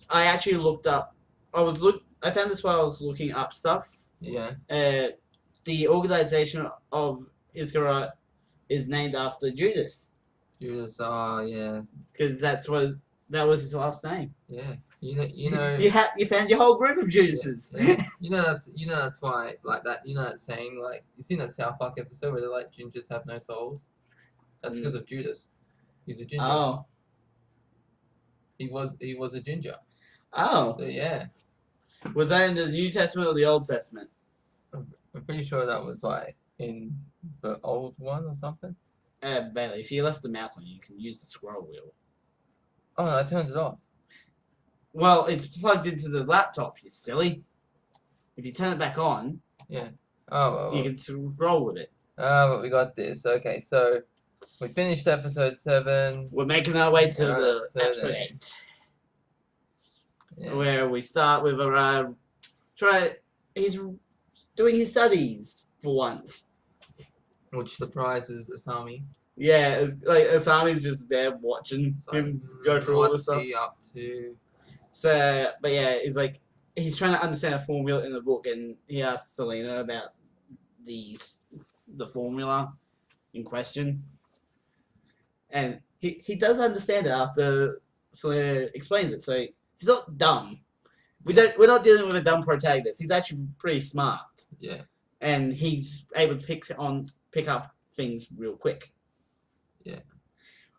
I actually looked up. I found this while I was looking up stuff. Yeah. The organization of Iscariot is named after Judas, Judas, yeah. because that was his last name. Yeah. You know You found your whole group of Judases. Yeah. You know that's why, like that, you know that saying, like, you seen that South Park episode where they're like, gingers have no souls? That's because of Judas. He's a ginger. Oh. He was a ginger. Oh. So yeah. Was that in the New Testament or the Old Testament? I'm pretty sure that was like in the old one or something. Bailey, if you left the mouse on, you can use the scroll wheel. Oh, I turned it off. Well, it's plugged into the laptop, you silly. If you turn it back on, Oh, well. you can scroll with it. But we got this. Okay, so we finished episode 7. We're making our way to Alright, so episode then- 8. Yeah. Where we start with he's doing his studies for once. Which surprises Asami. Yeah, it's like Asami's just there watching It's like, him go through all this what's stuff. he up to? So, but yeah, he's trying to understand a formula in the book, and he asks Selena about the formula in question, and he does understand it after Selena explains it. So he's not dumb. We're not dealing with a dumb protagonist. He's actually pretty smart. Yeah. And he's able to pick up things real quick. Yeah.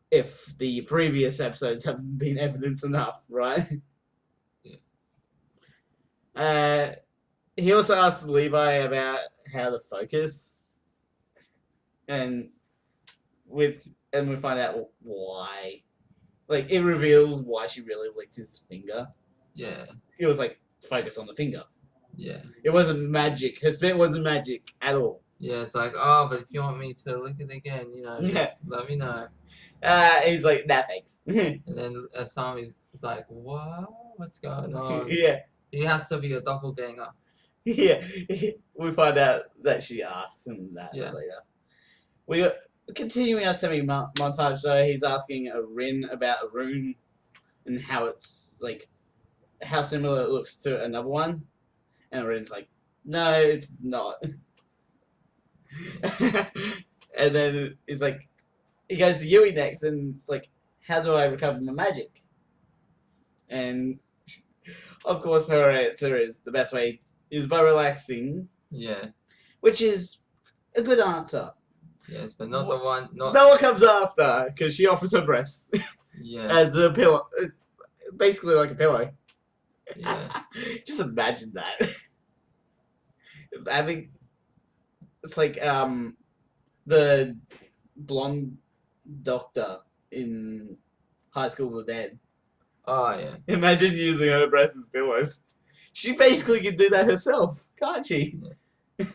If the previous episodes haven't been evidence enough, right? Yeah. He also asks Levi about how to focus, and we find out why. Like, it reveals why she really licked his finger. Yeah. It was like, focus on the finger. Yeah. It wasn't magic. Her spit wasn't magic at all. Yeah, it's like, oh, but if you want me to lick it again, just let me know. He's like, nah, thanks. And then Asami's like, what? What's going on? Yeah. He has to be a doppelganger. Yeah. We find out that she asks him that later. We are continuing our semi-montage, though. He's asking Rin about a rune and how it's, like, how similar it looks to another one. And Rin's like, no, it's not. And then he's like, he goes to Yui next, and it's like, how do I recover my magic? And of course, her answer is the best way is by relaxing. Yeah. Which is a good answer. Yes, but not the one. No one comes after because she offers her breasts. Yeah. As a pillow, basically like a pillow. Yeah. Just imagine that. Having it's like the blonde doctor in High School of the Dead. Oh yeah. Imagine using her breasts as pillows. She basically can do that herself, can't she? Yeah.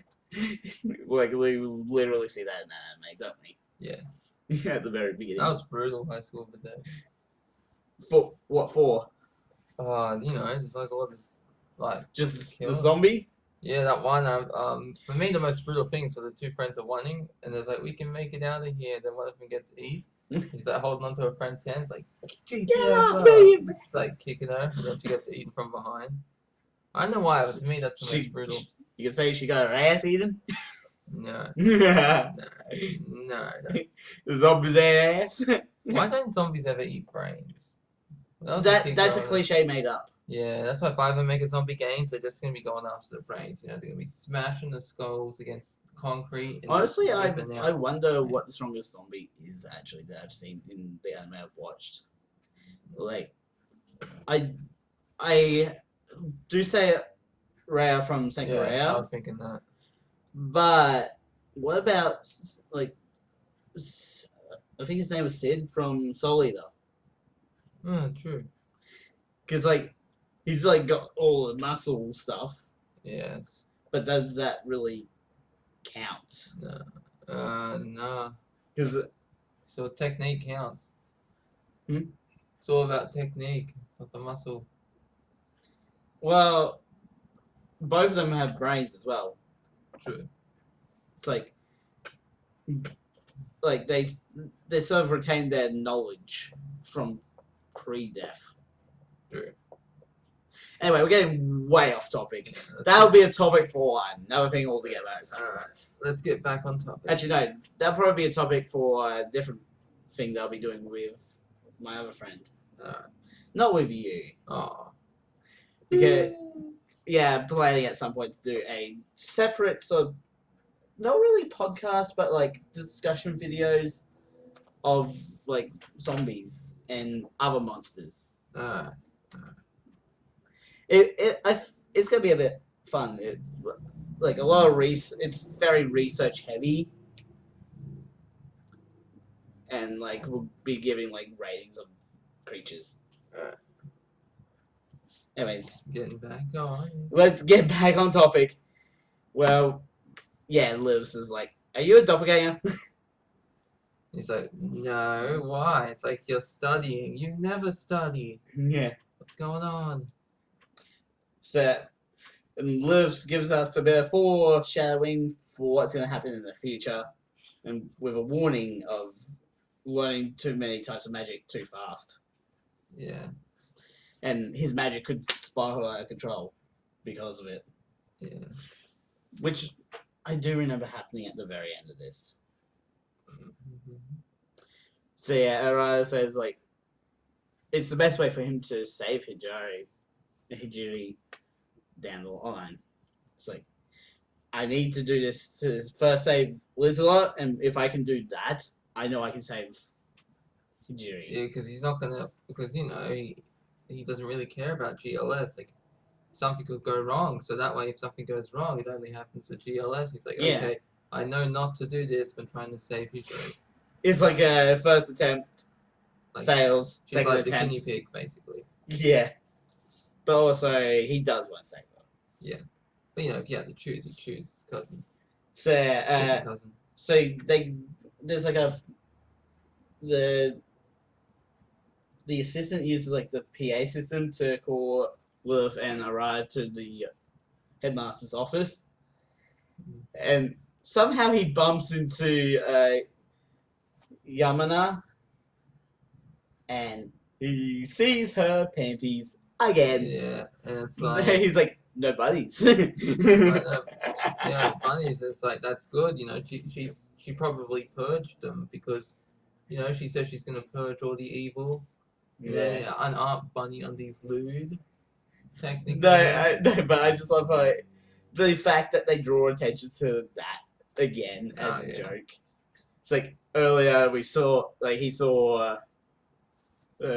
Like we literally see that in anime, don't we? Yeah. At the very beginning. That was brutal. High School of the Dead. For what for? It's like all this, like Just kill. the zombie? Yeah, that one. For me, the most brutal things were the two friends are wanting, and there's like, we can make it out of here. Then one of them gets eat. He's like holding onto a friend's hands, like, get off me! It's like kicking her, and then she gets eaten from behind. I don't know why, but to me, that's the most brutal. You can say she got her ass eaten? No. No. No. The zombies ate ass? Why don't zombies ever eat brains? That's a cliche made up. Yeah, that's why if I ever make a zombie game, they're just gonna be going after the brains. They're gonna be smashing the skulls against concrete. And honestly, I wonder what the strongest zombie is actually that I've seen in the anime I've watched. Like, I do say Rhea from Sankarea. Yeah, I was thinking that. But what about like? I think his name was Sid from Soul Eater. True. Because like, he's like got all the muscle stuff. Yes. But does that really count? No. No. Because so technique counts. Hmm? It's all about technique, not the muscle. Well, both of them have brains as well. True. It's like they sort of retain their knowledge from pre-death. True. Anyway, we're getting way off topic. Yeah, that'll be a topic for another thing altogether. Alright, let's get back on topic. Actually, no, that'll probably be a topic for a different thing that I'll be doing with my other friend. Not with you. Oh. Because, yeah, planning at some point to do a separate sort of, not really podcast, but like discussion videos of like zombies and other monsters. It's gonna be a bit fun. It's like a lot of it's very research heavy, and like we'll be giving like ratings of creatures. Anyways, getting back on. Let's get back on topic. Well, yeah, Lewis is like, "Are you a doppelganger?" He's like, "No, why?" It's like, you're studying. You never study. Yeah. What's going on? So, and Lewis gives us a bit of foreshadowing for what's going to happen in the future, and with a warning of learning too many types of magic too fast. Yeah. And his magic could spiral out of control because of it. Yeah. Which I do remember happening at the very end of this. So yeah, Arata says like, it's the best way for him to save Hijiri down the line. It's like, I need to do this to first save Lizelot, and if I can do that, I know I can save Hijiri. Yeah, because he's not gonna, because he doesn't really care about GLS. Like, something could go wrong, so that way if something goes wrong, it only happens to GLS. He's like, okay, I know not to do this when trying to save Hijiri. It's like a first attempt fails, she's second like attempt. the guinea pig, basically. Yeah. But also, he does want to save her. Yeah. But if you had to choose, you'd choose his cousin. So His kissing cousin. so there's like the assistant uses like the PA system to call Lilith and Arata to the headmaster's office, and somehow he bumps into Yamana, and he sees her panties again. Yeah, and it's like he's like, no buddies. funny is it's like that's good. She probably purged them because she says she's gonna purge all the evil. Yeah. And Aunt Bunny on these lewd. Technically. No, but I just love the fact that they draw attention to that again as a joke. It's like earlier he saw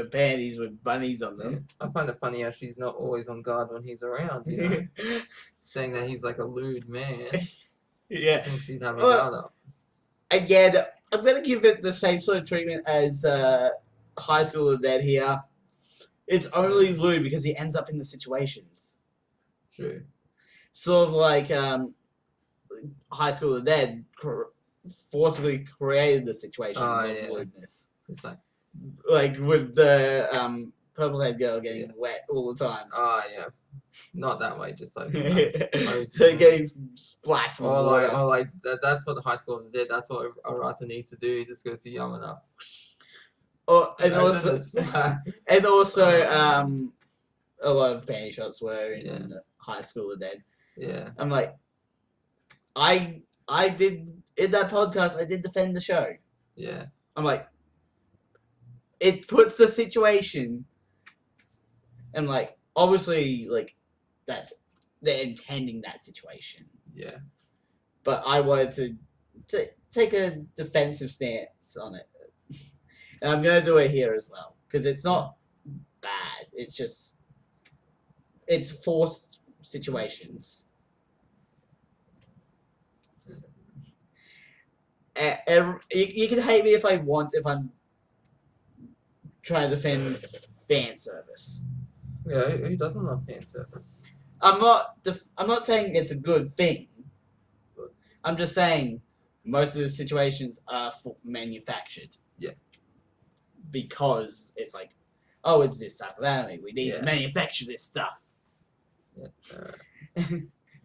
panties with bunnies on them. Yeah. I find it funny how she's not always on guard when he's around, saying that he's like a lewd man. Yeah. I think she'd have a guard up. Again, I'm gonna give it the same sort of treatment as High School of the Dead here. It's only lewd because he ends up in the situations. True. Sort of like High School of the Dead forcibly created the situations of lewdness. It's like with the purple-haired girl getting wet all the time. Oh yeah, not that way. Just like getting splashed with water. Or that's what the High School of the Dead. That's what Arata needs to do. He just goes to Yamana. And also, a lot of panty shots were in High School of the Dead. Yeah. I'm like, I did in that podcast. I did defend the show. Yeah. I'm like, it puts the situation, and like obviously like they're intending that situation. Yeah. But I wanted to take a defensive stance on it. And I'm going to do it here as well. Because it's not bad. It's just... It's forced situations. You can hate me if I want, if I'm trying to defend fan service. Yeah, who doesn't love fan service? I'm not saying it's a good thing. I'm just saying most of the situations are manufactured. Yeah. Because it's like, oh, it's this type of anime. We need to manufacture this stuff. Yeah.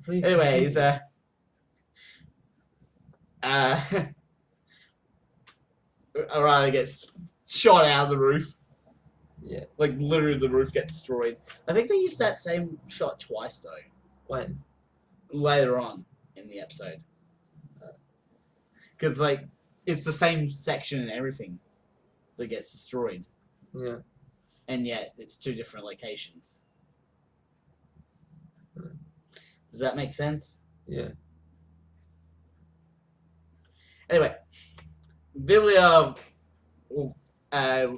Anyways, Arata gets shot out of the roof. Yeah. Like literally, the roof gets destroyed. I think they used that same shot twice though. When? Later on in the episode. Because like it's the same section and everything that gets destroyed. Yeah. And yet it's two different locations. Does that make sense? Yeah. Anyway, Biblia,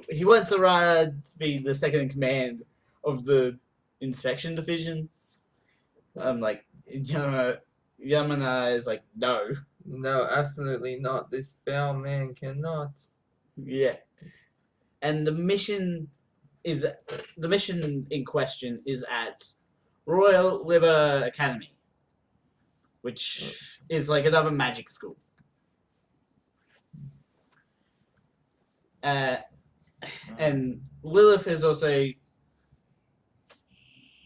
he wants Arata to be the second in command of the inspection division. Like, Yamana is like, no. No, absolutely not. This foul man cannot. Yeah. And the mission in question is at Royal Liber Academy, which is like another magic school. And Lilith is also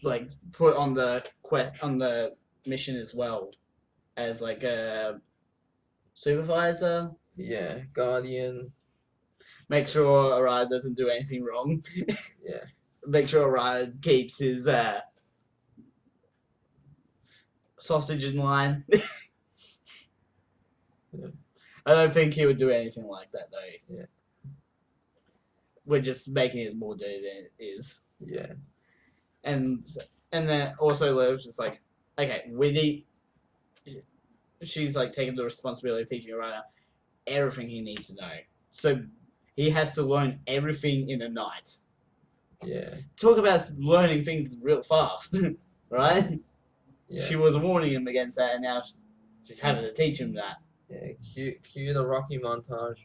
like put on the mission as well as like a supervisor. Yeah, guardian. Make sure Arata doesn't do anything wrong. Yeah. Make sure Arata keeps his sausage in line. Yeah. I don't think he would do anything like that though. Yeah. We're just making it more dirty than it is. Yeah. And then also Liv's just like, okay, she's like taking the responsibility of teaching Arata everything he needs to know. So he has to learn everything in a night. Yeah. Talk about learning things real fast, right? Yeah. She was warning him against that, and now she's having to teach him that. Yeah, cue the Rocky montage.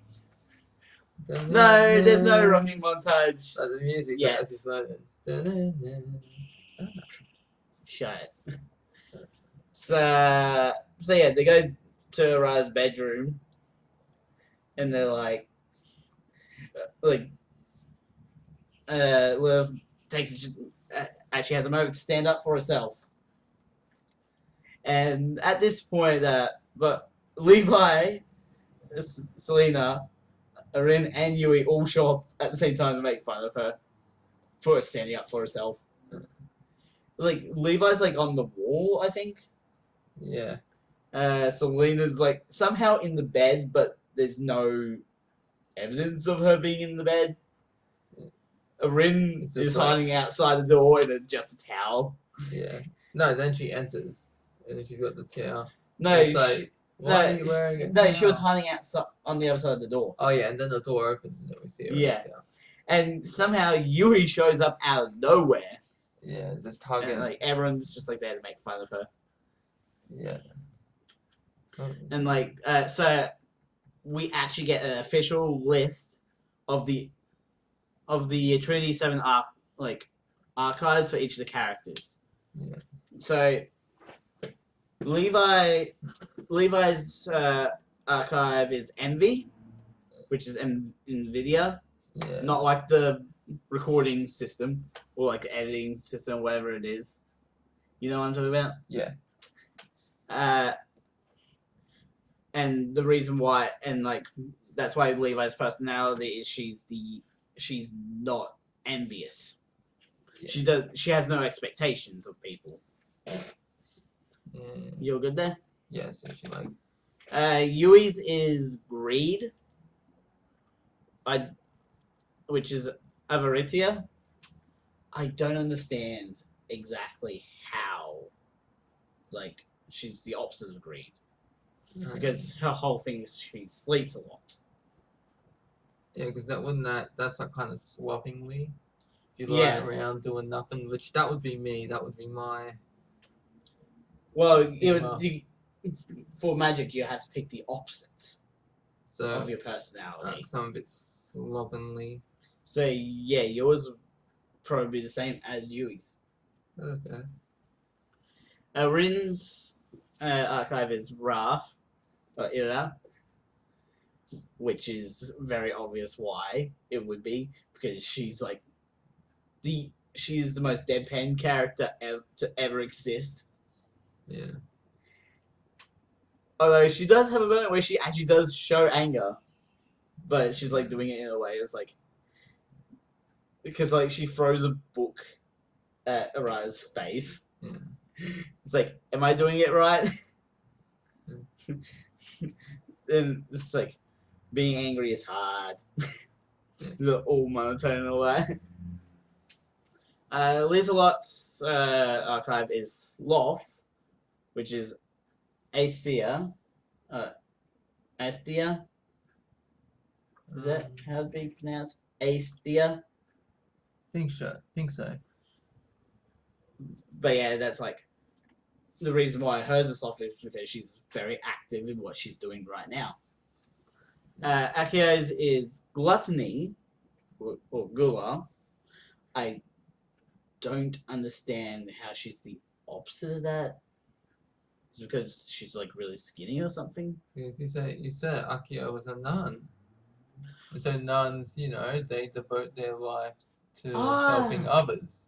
No, there's no Rocky montage. The music. Yes. It's like, Shut it. So yeah, they go to Arata's bedroom, and they're like Liv actually has a moment to stand up for herself. And at this point, but Levi, Selena, Arin, and Yui all show up at the same time to make fun of her for standing up for herself. Like, Levi's like on the wall, I think. Yeah. Selena's like somehow in the bed, but there's no evidence of her being in the bed. Arin is hiding outside the door in just a towel. Yeah. No, then she enters, and then she's got the towel. No, it's like, why are you wearing it? No, she was hiding outside on the other side of the door. Oh yeah, and then the door opens and then we see her. Yeah. And somehow Yui shows up out of nowhere. Yeah, just hugging. And like everyone's just like there to make fun of her. Yeah. And like so we actually get an official list of the Trinity 7 archives for each of the characters. Yeah. So Levi's archive is Envy, which is NVIDIA. Yeah. Not like the recording system or like the editing system, whatever it is. You know what I'm talking about? Yeah. And the reason why, and like that's why Levi's personality is she's not envious. Yeah. She has no expectations of people. Yeah. You're good there? Yes, yeah, so like. Yui's is greed. Which is Avaritia. I don't understand exactly how. Like, she's the opposite of greed. Because her whole thing is she sleeps a lot. Yeah, because that's like kind of sloppingly. You lie around doing nothing, which that would be me. That would be my. Well, for magic, you have to pick the opposite of your personality. Some of it's slovenly. So yeah, yours would probably be the same as Yui's. Okay. Rin's archive is Ra, or Ira, which is very obvious why it would be, because she's like she's the most deadpan character to ever exist. Yeah. Although she does have a moment where she actually does show anger, but she's like doing it in a way it's like because like she throws a book at Arata's face. Yeah. It's like, am I doing it right? And it's like being angry is hard. It's all monotone and all that. Lizelot's archive is Sloth, which is Aesthea. Aesthea? Is that how it be pronounced? Aesthea? Think so. But yeah, that's like the reason why hers is Sloth is because she's very active in what she's doing right now. Akio's is Gluttony, or Gula. I don't understand how she's the opposite of that. Is it because she's like really skinny or something? Because you said Akio was a nun. And so nuns, they devote their life to helping others.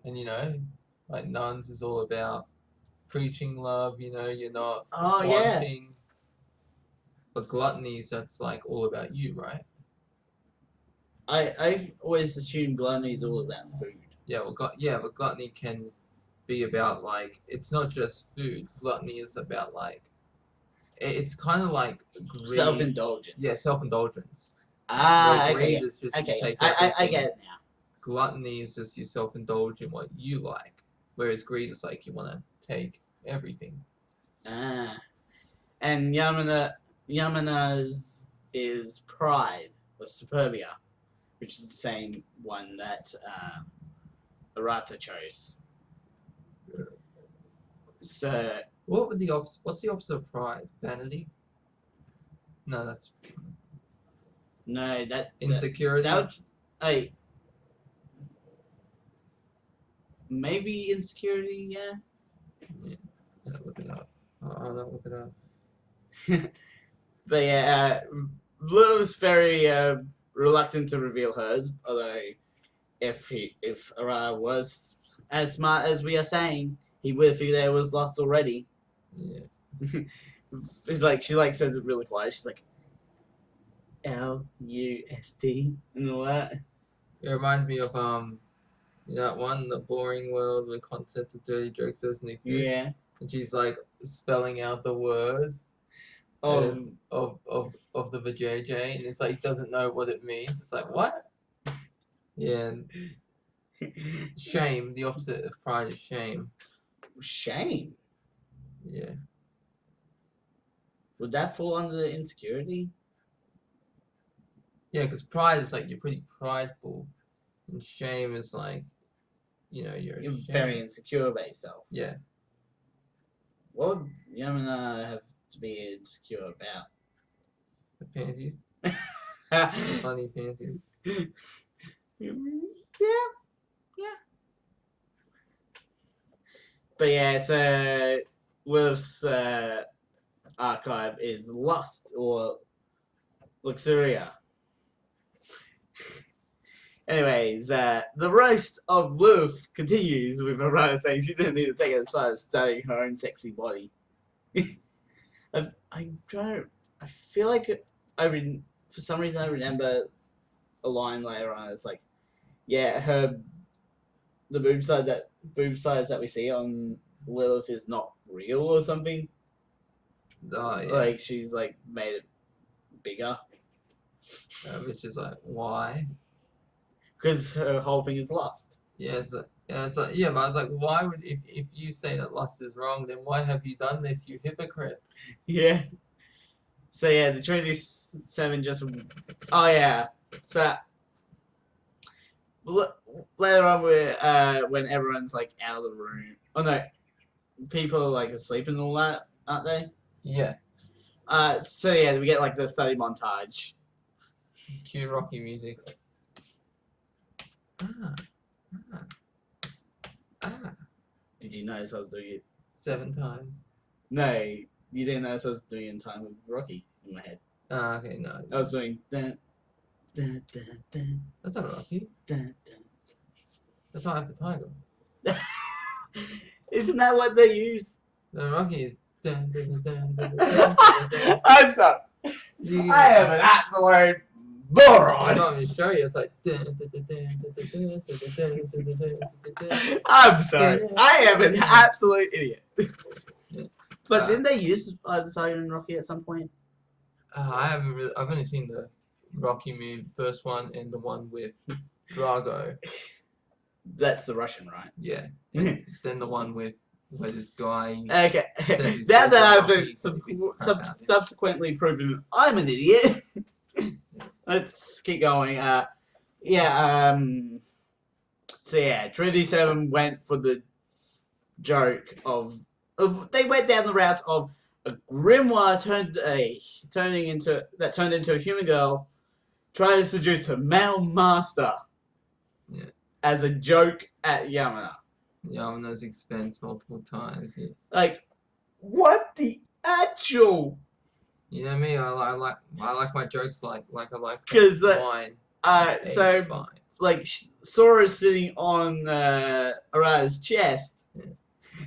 And like nuns is all about preaching love, you're not wanting. Yeah. But gluttony, that's like all about you, right? I always assume gluttony is all about food. Yeah, but gluttony can be about like it's not just food. Gluttony is about like it's kind of like greed. Self-indulgence. Yeah, self-indulgence. Greed is just you take I get it now. Gluttony is just you self-indulge in what you like, whereas greed is like you want to take everything. And Yamana's is Pride or Superbia, which is the same one that Arata chose. So what's the opposite of pride? Vanity? No, that's insecurity. Maybe insecurity, yeah. I'll not look it up. But yeah, Lilith's very reluctant to reveal hers. Although, if Arata was as smart as we are saying, he would have figured out it was lost already. Yeah. It's like she like says it really quiet. She's like LUST and all that. It reminds me of that one, The Boring World, where concept of dirty jokes doesn't exist. Yeah. And she's like spelling out the word Of of the vajayjay, and it's like doesn't know what it means. It's like what? Yeah. And shame. The opposite of pride is shame. shame. Yeah. Would that fall under the insecurity? Yeah, because pride is like you're pretty prideful, and shame is like, you're ashamed. Very insecure about yourself. Yeah. What would Yamana have to be insecure about? The panties. Funny panties. Yeah. But yeah, so Lilith's archive is Lust or Luxuria. Anyways, the roast of Lilith continues with Arata saying she didn't need to take it as far as studying her own sexy body. I feel like for some reason I remember a line later on. It's like, yeah, the boob size that we see on Lilith is not real or something. Oh yeah. Like she's like made it bigger. Which is like why? Because her whole thing is lust. Yeah, it's like yeah, but I was like, why would if you say that lust is wrong, then why have you done this, you hypocrite? Yeah. So yeah, the Trinity 7 just. Oh yeah. So later on, when everyone's like out of the room. Oh no, people are like asleep and all that, aren't they? Yeah. So yeah, we get like the study montage. Cue Rocky music. Did you notice I was doing it? 7 times. No, you didn't notice I was doing it in time with Rocky in my head. Okay, no. I was doing dun, dun, dun, dun, That's not Rocky. dun, dun. That's Eye of the Tiger. Isn't that what they use? No, Rocky is dun, dun, dun, dun, dun, dun, dun. I'm sorry. I am an absolute moron. I'm not even show you. It's like dun, dun, dun, dun, dun, dun, dun, dun, dun, dun, dun, dun. I'm sorry. I am an absolute idiot. Yeah. But didn't they use the Tiger and Rocky at some point? I've only seen the Rocky movie, first one, and the one with Drago. That's the Russian, right? Yeah. Then the one with where this guy. Okay. says he's Now that better I've been than Rocky, so he beats the crap out of him. subsequently proven I'm an idiot. Let's keep going. So yeah, Trinity 7 went for the joke of they went down the route of a grimoire turned into a human girl trying to seduce her male master. Yeah. As a joke at Yamana. Yamana's expense multiple times. Yeah. Like, what the actual? You know me. I like my jokes like I like 'Cause, wine. So aged wine. like Sora's sitting on Arata's chest, Yeah.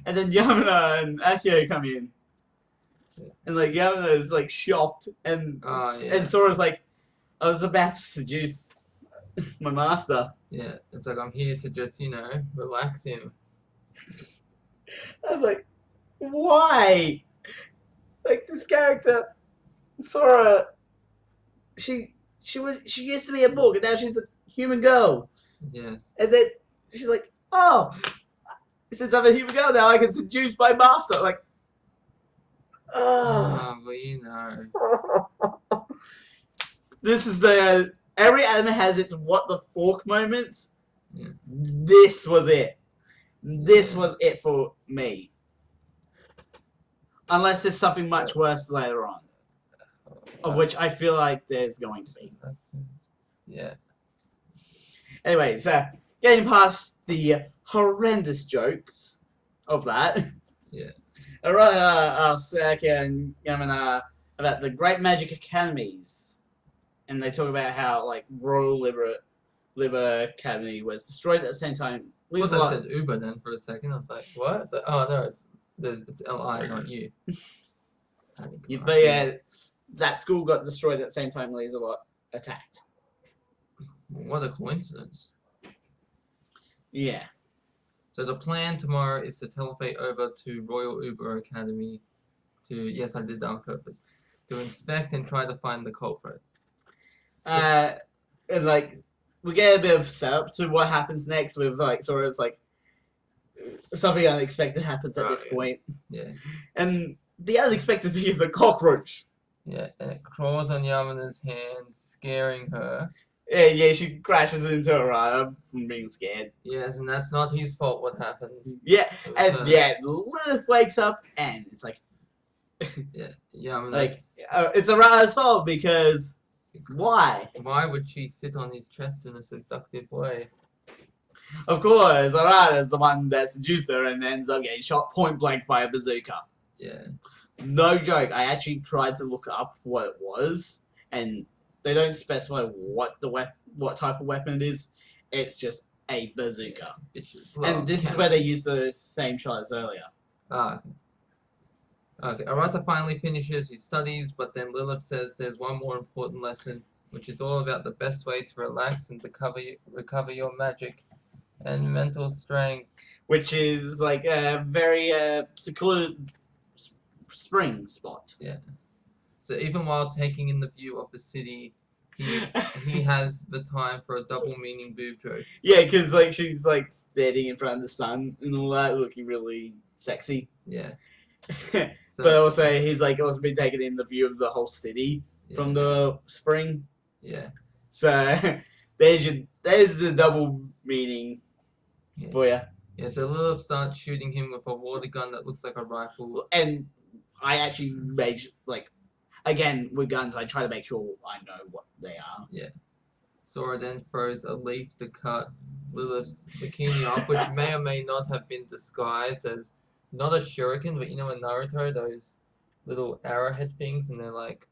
and then Yamana and Akio come in, Yeah. and like Yamana is like shocked, and and Sora's like, I was about to seduce my master. Yeah, it's like I'm here to just relax him. I'm like, why? Like this character, Sora, she used to be a book, and now she's a human girl. Yes. And then she's like, oh, since I'm a human girl now, I can seduce my master. Like, Well, This is the every anime has its what the fork moments. Yeah. This was it. This was it for me. Unless there's something much worse later on, of which I feel like there's going to be. Yeah. Anyways, getting past the horrendous jokes of that. Yeah. Arata asks Sakia and Yamana about the Great Magic Academies, and they talk about how like Royal Liber Academy was destroyed at the same time. Well, that said Uber then for a second. I was like, what? It's like, oh no, it's Li, not you. But yeah, that school got destroyed at the same time Laserlot attacked. What a coincidence. Yeah. So the plan tomorrow is to teleport over to Royal Uber Academy to, yes, I did that on purpose, to inspect and try to find the culprit. So, and like we get a bit of setup to what happens next with like Sora's like something unexpected happens at this point. Yeah. And the unexpected thing is a cockroach. Yeah, and it crawls on Yamana's hand, scaring her. Yeah, she crashes into Arata from being scared. Yes, and that's not his fault what happened. Yeah, and yeah, Lilith wakes up and it's like yeah, Yamana's like it's Arata's fault because why? Why would she sit on his chest in a seductive way? Of course, Arata is the one that seduced her and ends up getting shot point blank by a bazooka. Yeah. No joke. I actually tried to look up what it was, and they don't specify what type of weapon it is. It's just a bazooka. And this is where they use the same shot as earlier. Ah. Okay. Arata finally finishes his studies, but then Lilith says there's one more important lesson, which is all about the best way to relax and recover your magic and mental strength. Which is like a very secluded spring spot. Yeah. So even while taking in the view of the city, he has the time for a double meaning boob joke. Yeah, because like she's like standing in front of the sun and all that, looking really sexy. Yeah. So, but also he's like also been taking in the view of the whole city from the spring. Yeah. So there's the double meaning for you. Yeah. So Lilith starts shooting him with a water gun that looks like a rifle. And I actually made like. Again, with guns, I try to make sure I know what they are. Yeah. Sora then throws a leaf to cut Lilith's bikini off, which may or may not have been disguised as not a shuriken, but you know in Naruto, those little arrowhead things, and they're like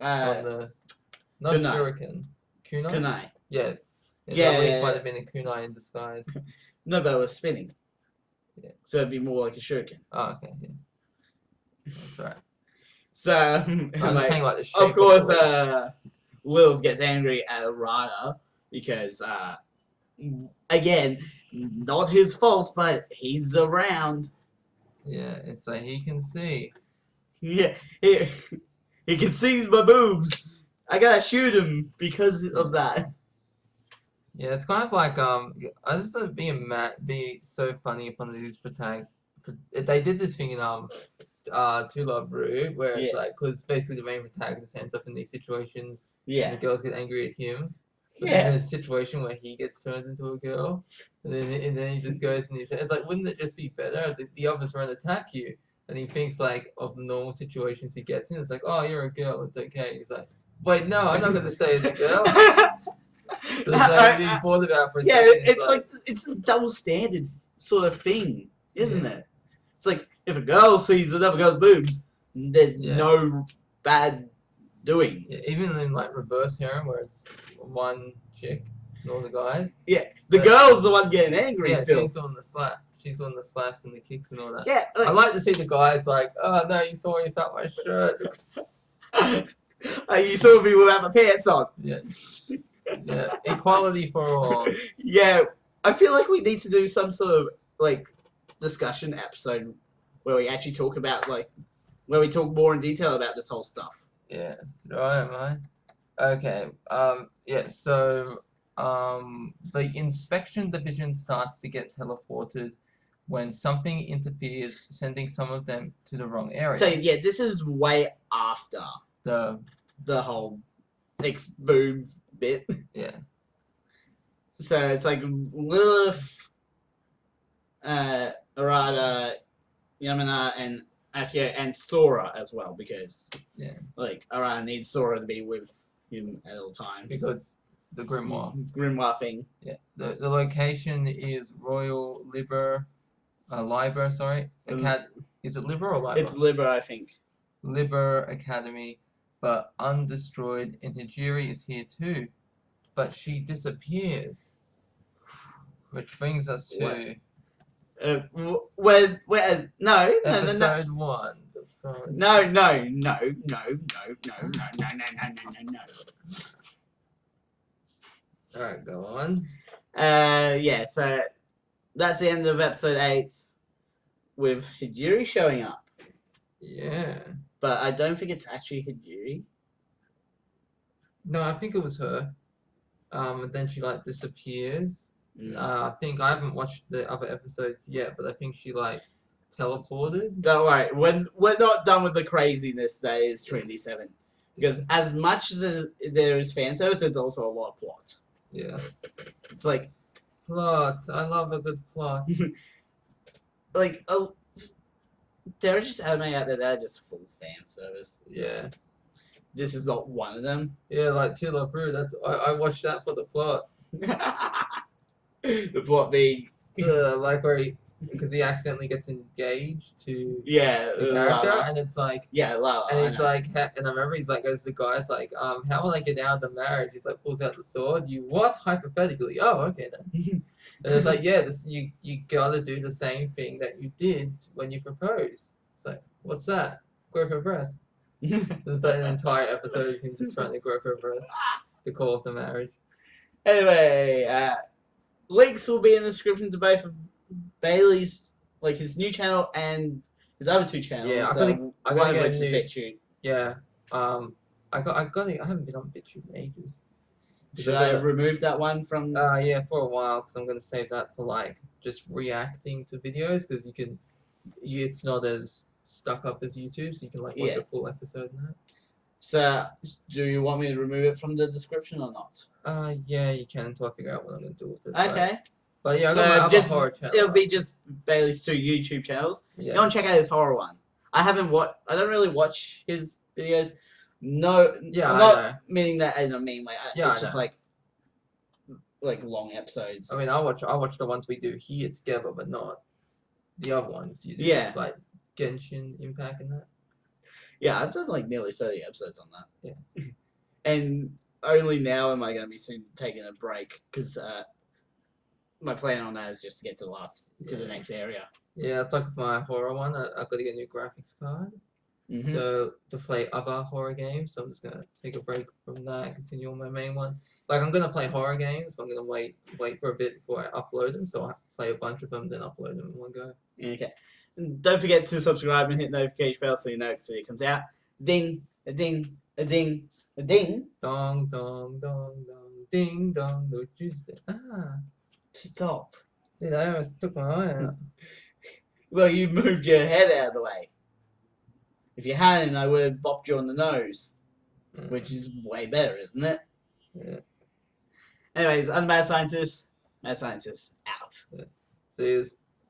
on the... Not kunai. shuriken. Kunai? Kunai. Yeah. Yeah. That leaf might have been a kunai in disguise. No, but it was spinning. Yeah. So it'd be more like a shuriken. Oh, okay, yeah. That's right. So, I'm like, saying like the shape of course, Lilith gets angry at Arata because, again, not his fault, but he's around. Yeah, it's like he can see. Yeah, he can see my boobs. I gotta shoot him because of that. Yeah, it's kind of like I just thought be so if one of these they did this thing in To Love Ru, where it's like, because basically the main protagonist ends up in these situations, and the girls get angry at him. So then there's a situation where he gets turned into a girl, and then he just goes and he says, like, wouldn't it just be better if the others won't attack you? And he thinks like of the normal situations he gets in. It's like, oh, you're a girl, it's okay. He's like, wait, no, I'm not going to stay as a girl. So being thought about for a second, it's like it's a double standard sort of thing, isn't it? It's like if a girl sees another girl's boobs, there's no bad doing. Yeah, even in like reverse harem where it's one chick and all the guys. Yeah, the girl's the one getting angry still. She's on the slap. She's on the slaps and the kicks and all that. Yeah, I like to see the guys like, oh no, you saw me without my shirt. You saw me without my pants on. Yeah. Yeah, equality for all. Yeah, I feel like we need to do some sort of like discussion episode where we actually talk about where we talk more in detail about this whole stuff. Yeah, right, man. Okay. Yeah. So, the inspection division starts to get teleported when something interferes, sending some of them to the wrong area. So yeah, this is way after the whole boom bit. Yeah. So it's like Lilith, Arata, Yamana, and Akio, and Sora as well, because like Arata needs Sora to be with him at all times. Because the Grimoire. Grimoire thing. Yeah. The location is Royal Liber Liber, sorry. Is it Liber or Liber? It's Libra, I think. Liber Academy, but undestroyed, and Hijiri is here too, but she disappears, which brings us to Where? No. episode 1. No. Alright, go on. Yeah. So that's the end of episode 8, with Hijiri showing up. Yeah. But I don't think it's actually Hijiri. No, I think it was her. And then she like disappears. Mm. I think I haven't watched the other episodes yet, but I think she like teleported. Don't worry, we're not done with the craziness that is Trinity 7. Because as much as there is fan service, there's also a lot of plot. Yeah. It's like Plot. I love a good plot. like there are just anime out there that are just full fan service. Yeah. This is not one of them. Yeah, like Tila Brew. I watched that for the plot. The plot being Like where because he accidentally gets engaged to the character, Lala. and it's like Lala. and he's like, and I remember he's like, goes to the guy's like, how will I get out of the marriage? He's like, pulls out the sword. You what? Hypothetically. Oh, okay then. And it's like, yeah, this you gotta do the same thing that you did when you proposed. It's like, what's that? Grow her breast. It's like an entire episode of him just trying to grow her breast to call off the marriage. Anyway, links will be in the description to both of Bailey's, like his new channel and his other 2 channels. Yeah, I gotta get a new BitChute. Yeah, I haven't been on BitChute in ages. Should I remove that one from? Yeah, for a while, because I'm gonna save that for like just reacting to videos, because it's not as stuck up as YouTube, so you can like watch a full episode and that. So, do you want me to remove it from the description or not? Yeah, you can until I figure out what I'm gonna do with it. Okay. But yeah, I got my other horror channel. It'll be just Bailey's 2 YouTube channels. Yeah. You want to check out his horror one. I don't really watch his videos. No. Yeah, I'm not meaning that in a mean way. It's just like long episodes. I mean, I watch the ones we do here together, but not the other ones you do. Like Genshin Impact and that. Yeah, I've done like nearly 30 episodes on that. Yeah. And only now am I going to be soon taking a break, because my plan on that is just to get to the next area. Yeah, it's like for my horror one, I've got to get a new graphics card. Mm-hmm. So to play other horror games, so I'm just gonna take a break from that and continue on my main one. Like I'm gonna play horror games, but I'm gonna wait for a bit before I upload them. So I play a bunch of them, then upload them in one go. Okay. And don't forget to subscribe and hit notification bell so you know when it comes out. Ding, a ding, a ding, a ding. Dong, dong, dong, dong, ding, dong. No Tuesday. Stop. See, I almost took my eye out. Well, you moved your head out of the way. If you hadn't, I would have bopped you on the nose. Which is way better, isn't it? Yeah. Anyways, I'm Mad Scientist. Mad Scientist out. Yeah. See you.